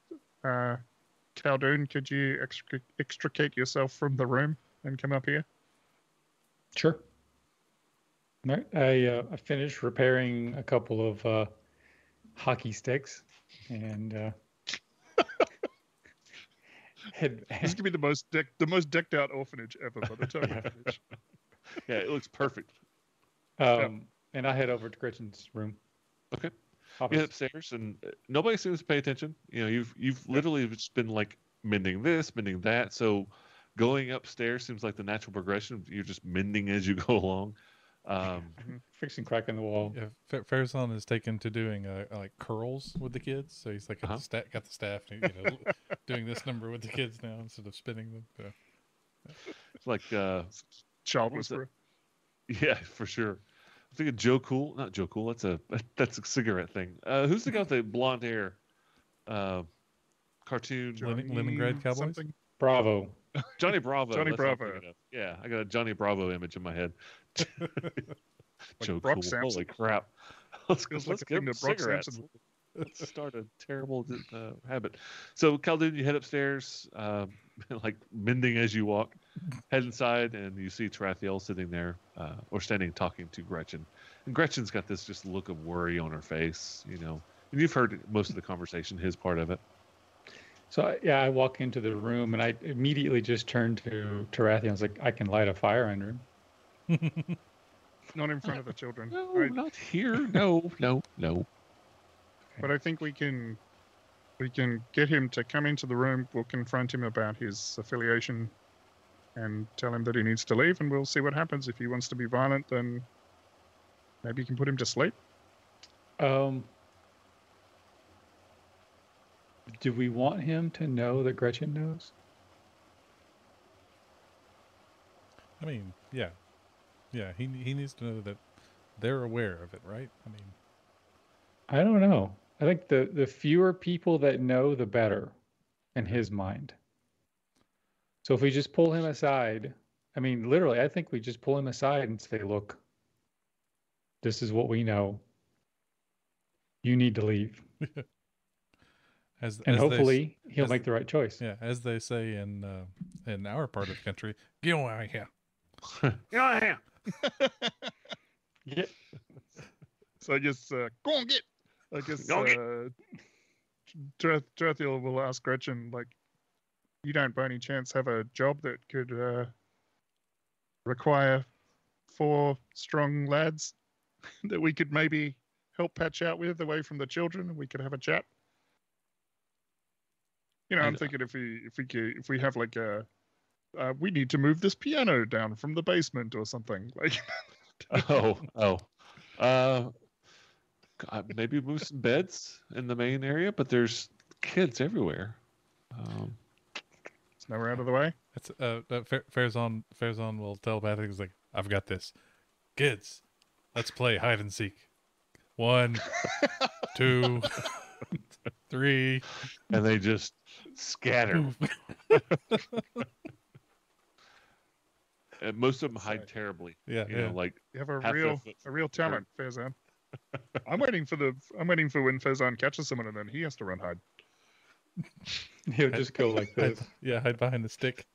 Khaldun, could you extricate yourself from the room and come up here? Sure. All right. I finished repairing a couple of hockey sticks and This could be the most decked out orphanage ever by the time we finish. Yeah, it looks perfect. And I head over to Gretchen's room. Okay. Office. You head upstairs, and nobody seems to pay attention. You've literally just been like mending this, mending that. So going upstairs seems like the natural progression. You're just mending as you go along. Fixing crack in the wall. Yeah, Farazan is taken to doing like curls with the kids, so he's like got the staff, doing this number with the kids now instead of spinning them. So. It's like child whisperer. Yeah, for sure. I'm thinking Joe Cool, not Joe Cool. That's a cigarette thing. Who's the guy with the blonde hair? Cartoon. Lemongrad Cowboys. Something? Bravo. Johnny Bravo. Johnny that's what I'm Bravo. thinking of. Yeah, I got a Johnny Bravo image in my head. Joe Brock Cool. Sampson. Holy crap. Let's Feels get thing him that Brock cigarettes. Sampson- Let's start a terrible habit. So, Khaldun, you head upstairs, like mending as you walk. Head inside, and you see Tarathiel sitting there, or standing talking to Gretchen. And Gretchen's got this just look of worry on her face, And you've heard most of the conversation, his part of it. So I walk into the room, and I immediately just turn to Tarathiel. I was like, I can light a fire under him. Not in front of the children. No, not here. No. But I think we can get him to come into the room. We'll confront him about his affiliation and tell him that he needs to leave, and we'll see what happens. If he wants to be violent, then maybe you can put him to sleep. Do we want him to know that Gretchen knows? I mean, yeah. He needs to know that they're aware of it, right? I mean, I don't know. I think the fewer people that know, the better, in his mind. So if we just pull him aside, I mean, literally, I think we just pull him aside and say, look, this is what we know. You need to leave. And hopefully he'll make the right choice. Yeah, as they say in our part of the country, get out of here. Get out of here. Yeah. So I guess, go on, get. I guess Go Tarathiel will ask Gretchen, like, you don't by any chance have a job that could require 4 strong lads that we could maybe help patch out with away from the children, and we could have a chat? I'm thinking if we have like we need to move this piano down from the basement or something like. Maybe move some beds in the main area, but there's kids everywhere. It's never out of the way. It's Farazan will telepathically, he's like, I've got this. Kids, let's play hide and seek. 1, 2, 3. And they just scatter. And most of them hide terribly. Yeah, like You have a half real talent, Farazan. I'm waiting for when Farazan catches someone and then he has to run hide. He'll just go like this. hide behind the stick.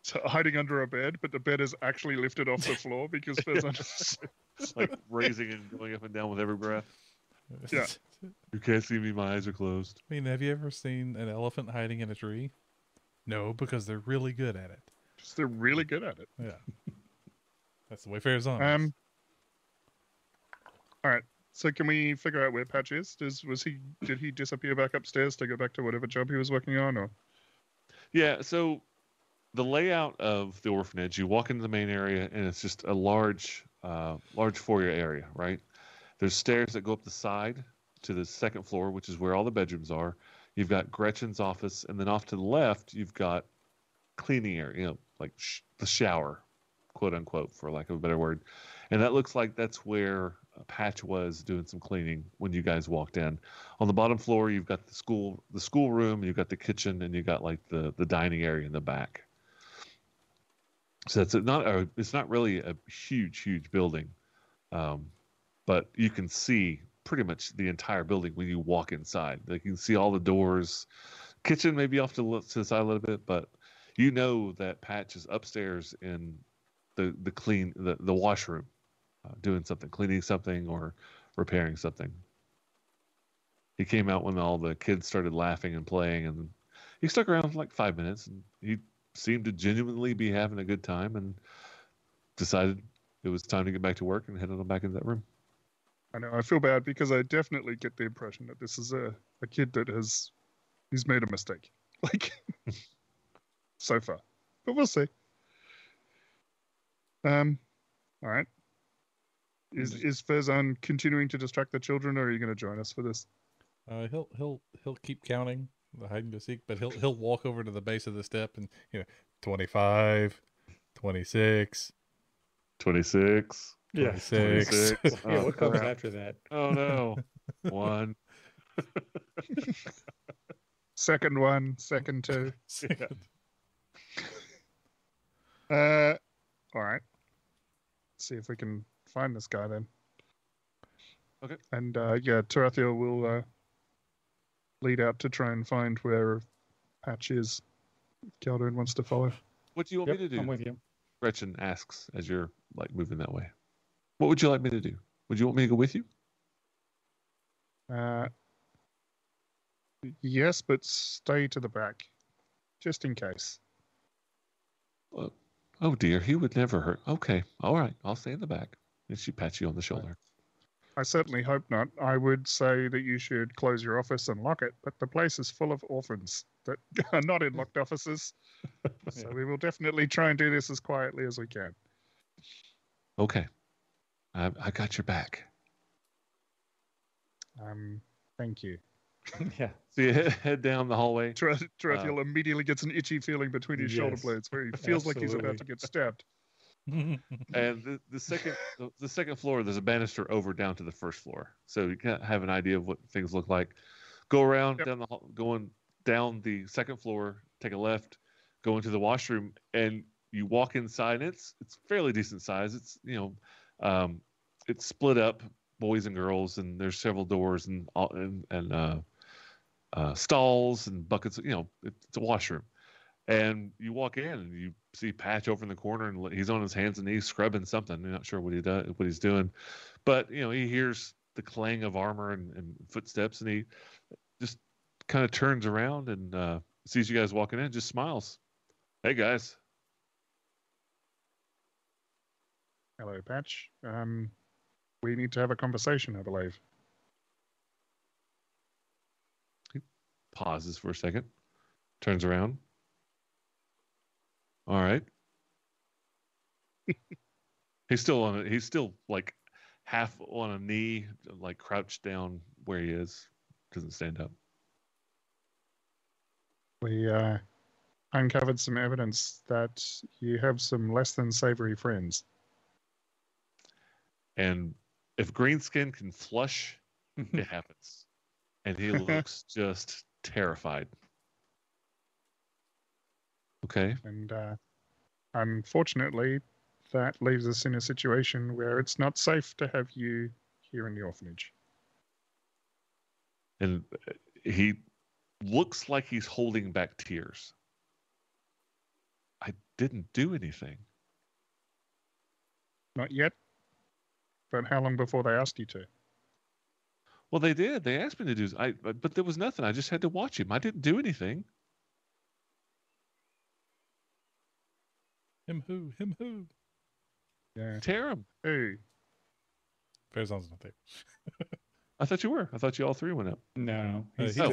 So hiding under a bed, but the bed is actually lifted off the floor because Farazan is It's like raising and going up and down with every breath. Yeah. You can't see me, my eyes are closed. I mean, have you ever seen an elephant hiding in a tree? No, because they're really good at it. they're really good at it. Yeah. That's the way Farazan is. All right. So can we figure out where Patch is? Did he disappear back upstairs to go back to whatever job he was working on, or? Yeah, so the layout of the orphanage, you walk into the main area and it's just a large foyer area, right? There's stairs that go up the side to the second floor, which is where all the bedrooms are. You've got Gretchen's office, and then off to the left, you've got cleaning area, like the shower, quote unquote, for lack of a better word. And that looks like that's where Patch was doing some cleaning when you guys walked in. On the bottom floor, you've got the school room, you've got the kitchen, and you've got like the dining area in the back. So it's not really a huge building, but you can see pretty much the entire building when you walk inside. Like you can see all the doors. Kitchen maybe off to the side a little bit, but you know that Patch is upstairs in the washroom, doing something, cleaning something or repairing something. He came out when all the kids started laughing and playing, and he stuck around for like 5 minutes, and he seemed to genuinely be having a good time, and decided, it was time to get back to work and head on back into that room. I know. I feel bad because I definitely get the impression that this is a kid that he's made a mistake. Like so far. But we'll see. All right. Is Faizan continuing to distract the children, or are you going to join us for this? He'll keep counting the hide and go seek, but he'll walk over to the base of the step and 25, 26, 26. Yeah. 26. Yeah, what comes crap. after that? Oh no. 1. Second one, second two. All right. See if we can find this guy then. Okay. And yeah, Tarathiel will lead out to try and find where Patch is. Calderon wants to follow. What do you want me to do? I'm with you. Gretchen asks as you're like moving that way. What would you like me to do? Would you want me to go with you? Yes, but stay to the back, just in case. Oh dear, he would never hurt. Okay, all right, I'll stay in the back. And she pats you on the shoulder. I certainly hope not. I would say that you should close your office and lock it, but the place is full of orphans that are not in locked offices. So we will definitely try and do this as quietly as we can. Okay, I got your back. Thank you. Yeah. So you head down the hallway. Tarathiel immediately gets an itchy feeling between his shoulder Yes, blades where he feels like he's about to get stabbed. And the second floor, there's a banister over down to the first floor, so you can have an idea of what things look like. Go around Yep. down the hall, going down the second floor, take a left, go into the washroom, and you walk inside. And it's fairly decent size. It's it's split up, boys and girls, and there's several doors and stalls and buckets. It's a washroom. And you walk in and you see Patch over in the corner, and he's on his hands and knees scrubbing something. I'm not sure what he's doing, but he hears the clang of armor and footsteps, and he just kind of turns around and sees you guys walking in, just smiles. Hey guys. Hello, Patch. We need to have a conversation, I believe. He pauses for a second, turns around. All right. He's still like half on a knee, like crouched down where he is. Doesn't stand up. We uncovered some evidence that you have some less than savory friends. And if Greenskin can flush, it happens. And he looks just terrified. Okay. And unfortunately, that leaves us in a situation where it's not safe to have you here in the orphanage. And he looks like he's holding back tears. I didn't do anything. Not yet. But how long before they asked you to? Well, they did. They asked me to do. But there was nothing. I just had to watch him. I didn't do anything. Him who? Yeah. Tear him. Hey. Farazan's not there. I thought you were. I thought you all three went up. No, He's still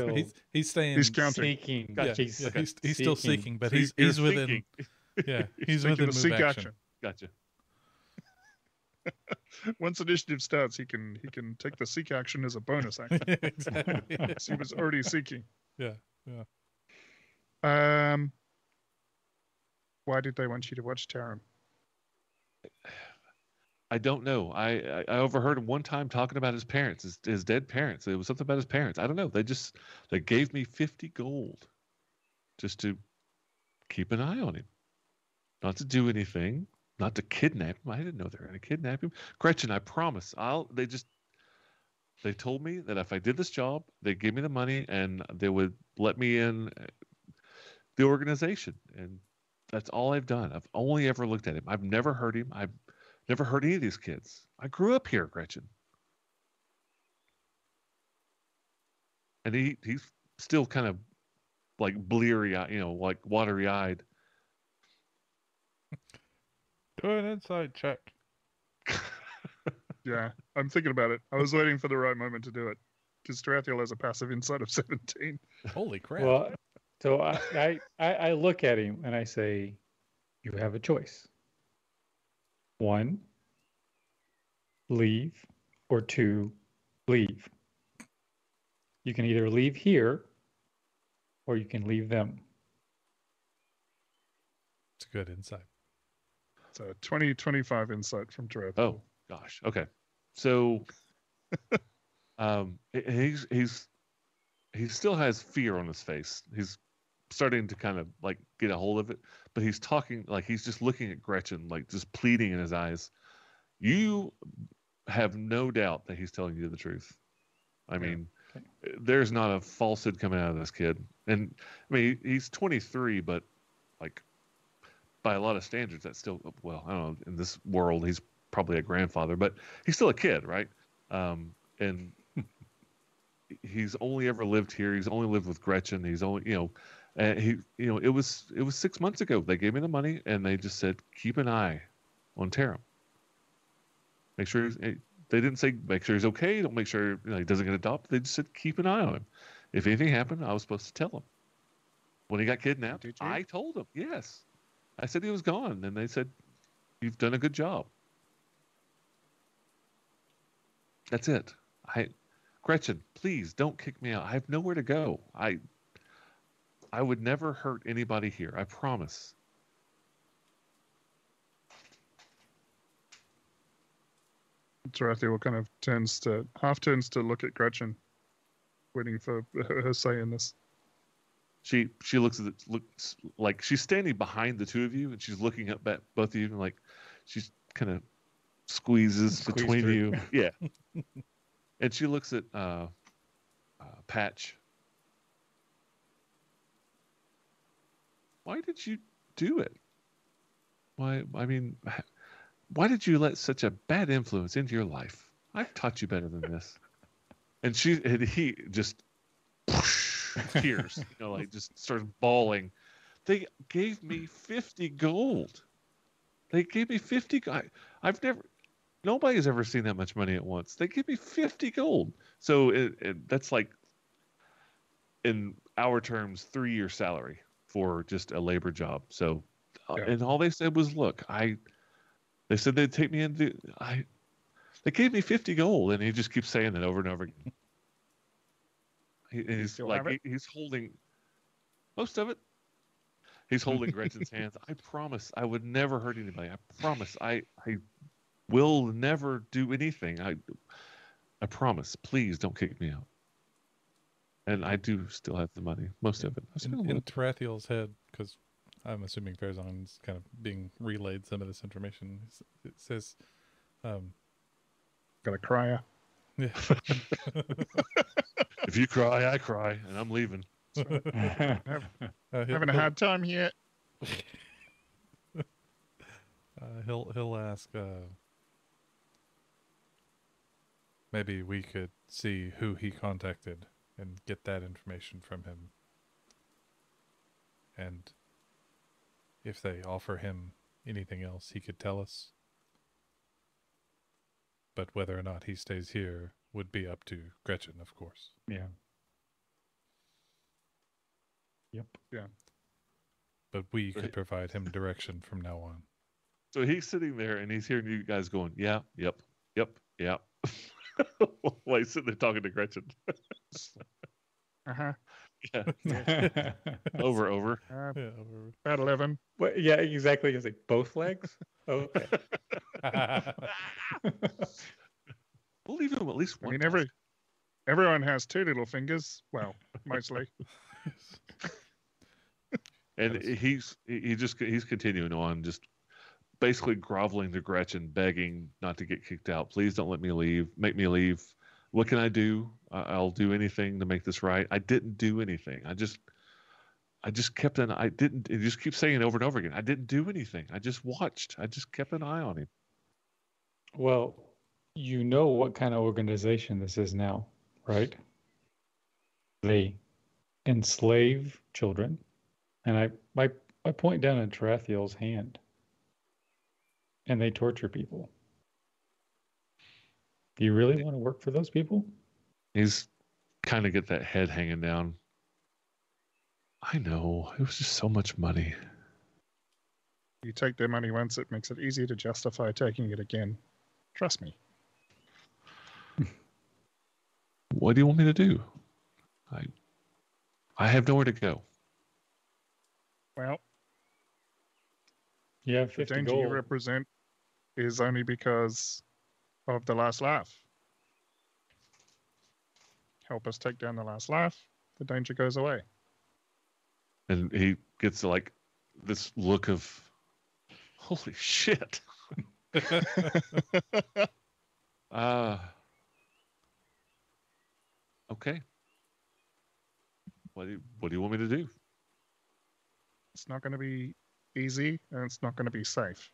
staying. He's counting. seeking. Gotcha. Yeah, he's still seeking, but So he's you're within. thinking. Yeah, he's Thinking within of move seek action. Gotcha. Once initiative starts, he can take the seek action as a bonus action. Exactly. So he was already seeking. Yeah. Why did they want you to watch Taram? I don't know. I overheard him one time talking about his parents, his dead parents. It was something about his parents. I don't know. They gave me 50 gold just to keep an eye on him, not to do anything, not to kidnap him. I didn't know they were going to kidnap him. Gretchen, I promise. They told me that if I did this job, they'd give me the money and they would let me in the organization. And that's all I've done. I've only ever looked at him. I've never heard him. I've never heard any of these kids. I grew up here, Gretchen. And he's still kind of like bleary, like watery eyed. Do an inside check. Yeah, I'm thinking about it. I was waiting for the right moment to do it. Because Tarathiel has a passive insight of 17. Holy crap! Well, so I look at him and I say, you have a choice. One, leave, or two, leave. You can either leave here or you can leave them. It's a good insight. So 2025 insight from Tarathiel. Oh gosh. Okay. So, he still has fear on his face. He's starting to kind of like get a hold of it, but he's talking like he's just looking at Gretchen, like just pleading in his eyes. You have no doubt that he's telling you the truth. I mean, there's not a falsehood coming out of this kid. And I mean, he's 23, but like by a lot of standards, that's still, well, I don't know, in this world, he's probably a grandfather, but he's still a kid, right? And he's only ever lived here. He's only lived with Gretchen. He's only, it was 6 months ago. They gave me the money and they just said, keep an eye on Taram. Make sure they didn't say make sure he's okay. Don't make sure he doesn't get adopted. They just said keep an eye on him. If anything happened, I was supposed to tell him. When he got kidnapped, I told him. Yes, I said he was gone, and they said you've done a good job. That's it. Gretchen, please don't kick me out. I have nowhere to go. I would never hurt anybody here. I promise. Tarathiel kind of half turns to look at Gretchen, waiting for her say in this. She looks like she's standing behind the two of you, and she's looking up at both of you, and like she's kind of squeezes between you. Yeah. And she looks at Patch. Why did you do it? Why? I mean, why did you let such a bad influence into your life? I've taught you better than this. And he just tears, like just starts bawling. They gave me 50 gold. They gave me 50. Nobody's ever seen that much money at once. They gave me 50 gold. So that's like, in our terms, 3-year salary for just a labor job. So, and all they said was, look, they said they'd take me into, they gave me 50 gold. And he just keeps saying that over and over again. He's like, he's holding most of it. He's holding Gretchen's hands. I promise I would never hurt anybody. I promise I will never do anything. I promise. Please don't kick me out. And I do still have the money, most of it. In Tarathiel's head, because I'm assuming Farazan's kind of being relayed some of this information. It says, "Got a crier." Yeah. If you cry, I cry, and I'm leaving. Having a hard time here. He'll ask. Maybe we could see who he contacted and get that information from him. And if they offer him anything else, he could tell us. But whether or not he stays here would be up to Gretchen, of course. Yeah. Yep. Yeah. But we could provide him direction from now on. So he's sitting there and he's hearing you guys going, yeah, yep. While he's sitting there talking to Gretchen. Uh-huh. Yeah. Over. Yeah, About 11. Well, yeah, exactly. It's like both legs. Okay. We'll leave him at least one. I mean, everyone has 2 little fingers. Well, mostly. And he's continuing on, just basically groveling to Gretchen, begging not to get kicked out. Please don't let me leave. Make me leave. What can I do? I'll do anything to make this right. I didn't do anything. I just kept an. I didn't. He just keeps saying it over and over again. I didn't do anything. I just watched. I just kept an eye on him. Well, you know what kind of organization this is now, right? They enslave children, and I point down at Tarathiel's hand, and they torture people. Do you really want to work for those people? He's kind of get that head hanging down. I know. It was just so much money. You take their money once, it makes it easy to justify taking it again. Trust me. What do you want me to do? I have nowhere to go. Well, You have the 50 danger you gold. represent is only because of the last laugh. Help us take down the last laugh, the danger goes away. And he gets like this look of, holy shit. Okay. What do you want me to do? It's not going to be easy, and it's not going to be safe.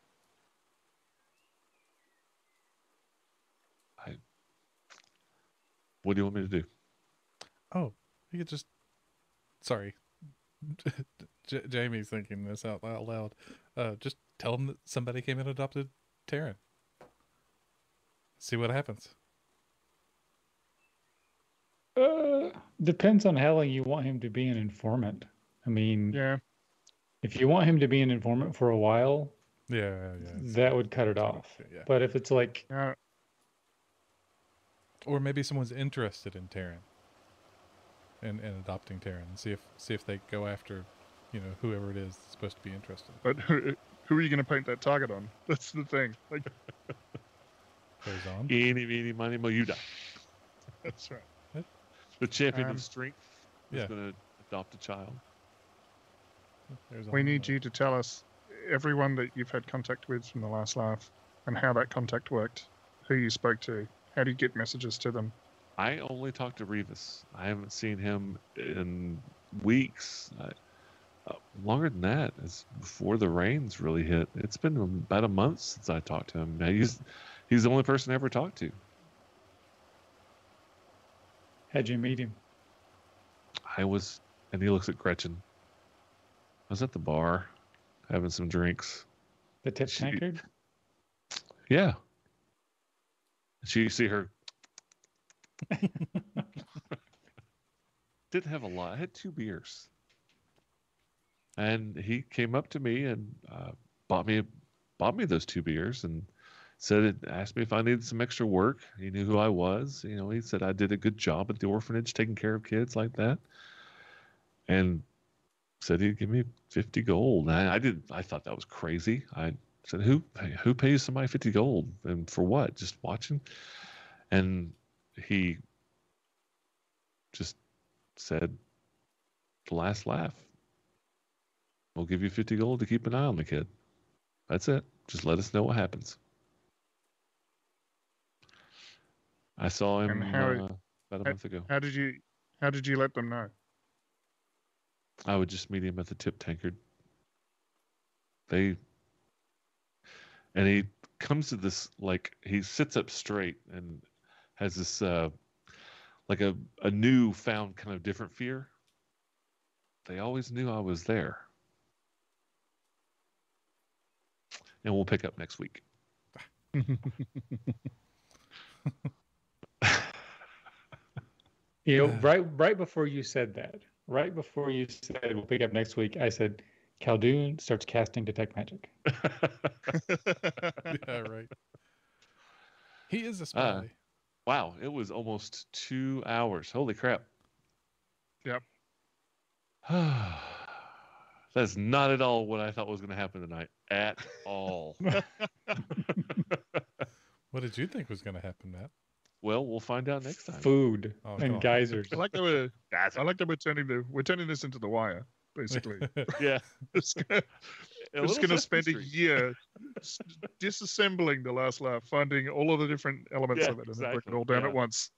What do you want me to do? Oh, you could just. Sorry. Jamie's thinking this out loud. Just tell him that somebody came and adopted Taryn. See what happens. Depends on how long you want him to be an informant. I mean, Yeah, if you want him to be an informant for a while, Yeah. that would cut it off. Yeah. But if it's like, yeah. Or maybe someone's interested in Taryn. And adopting Taryn, and see if they go after, whoever it is that's supposed to be interested. But who are you going to paint that target on? That's the thing. Like, Goes on. Eeny, meeny, miny, mo, you die. that's right. The champion of strength is yeah. going to adopt a child. We need you to tell us everyone that you've had contact with from the last laugh and how that contact worked, who you spoke to, how do you get messages to them? I only talked to Revis. I haven't seen him in weeks. Longer than that. It's before the rains really hit. It's been about a month since I talked to him. Now, he's the only person I ever talked to. how'd you meet him? And he looks at Gretchen. I was at the bar having some drinks. The tip tankard? Yeah. You see her. Didn't have a lot. I had 2 beers. And he came up to me and bought me those 2 beers and asked me if I needed some extra work. He knew who I was. He said I did a good job at the orphanage taking care of kids like that. And said he'd give me 50 gold. And I thought that was crazy. I said, who pays somebody 50 gold? And for what? Just watching? And he just said, the last laugh. We'll give you 50 gold to keep an eye on the kid. That's it. Just let us know what happens. I saw him about a month ago. How did you let them know? I would just meet him at the tip tankard. And he comes to this, like, he sits up straight and has this like a new found kind of different fear. They always knew I was there. And we'll pick up next week. Right before you said that, we'll pick up next week, I said, Khaldun starts casting Detect Magic. Yeah, right. He is a spy. Wow, it was almost 2 hours. Holy crap. Yep. That's not at all what I thought was going to happen tonight. At all. What did you think was going to happen, Matt? Well, we'll find out next time. Food and on. geysers. I like that we're turning this into The Wire, basically. Yeah. We're just going to spend a year disassembling the last laugh, finding all of the different elements of it, and then break it all down at once.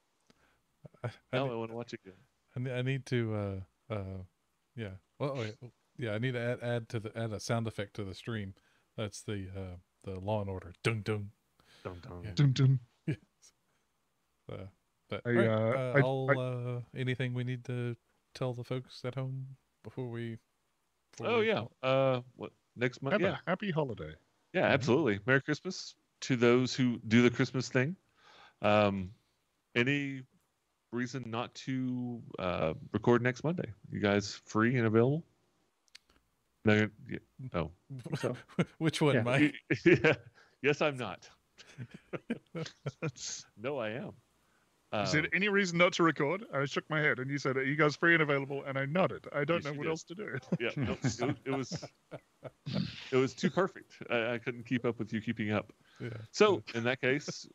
I want to watch it again. I need to, yeah. Well, wait. Yeah, I need to add a sound effect to the stream. That's the Law and Order. Dung dung. Dun, dun. Yeah. Dun, dun. Yes. But anything we need to tell the folks at home before we? What next month? Happy holiday. Yeah, absolutely. Merry Christmas to those who do the Christmas thing. Any reason not to record next Monday? You guys free and available? No. Oh. So Which one, Yeah. Mike? Yeah. Yes, I'm not. No, I am. You said any reason not to record? I shook my head, and you said, "Are you guys free and available?" And I nodded. I don't Yes, know you what did. else to do. Yeah, no, it was too perfect. I couldn't keep up with you keeping up. Yeah. So in that case,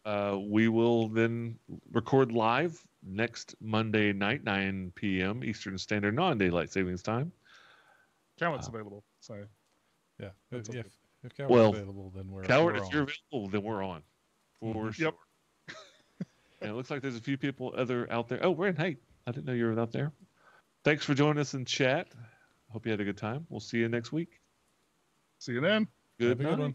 we will then record live next Monday night, 9 p.m. Eastern Standard Non-Daylight Savings Time. Cowart's available, so Yeah. That's If, okay. if Coward's Well, available, then we're Coward, we're if you're on. available, then we're on for Mhm. sure. Yep. And it looks like there's a few people out there. Oh, we're in. Hey, I didn't know you were out there. Thanks for joining us in chat. Hope you had a good time. We'll see you next week. see you then. Good Have a good night. one.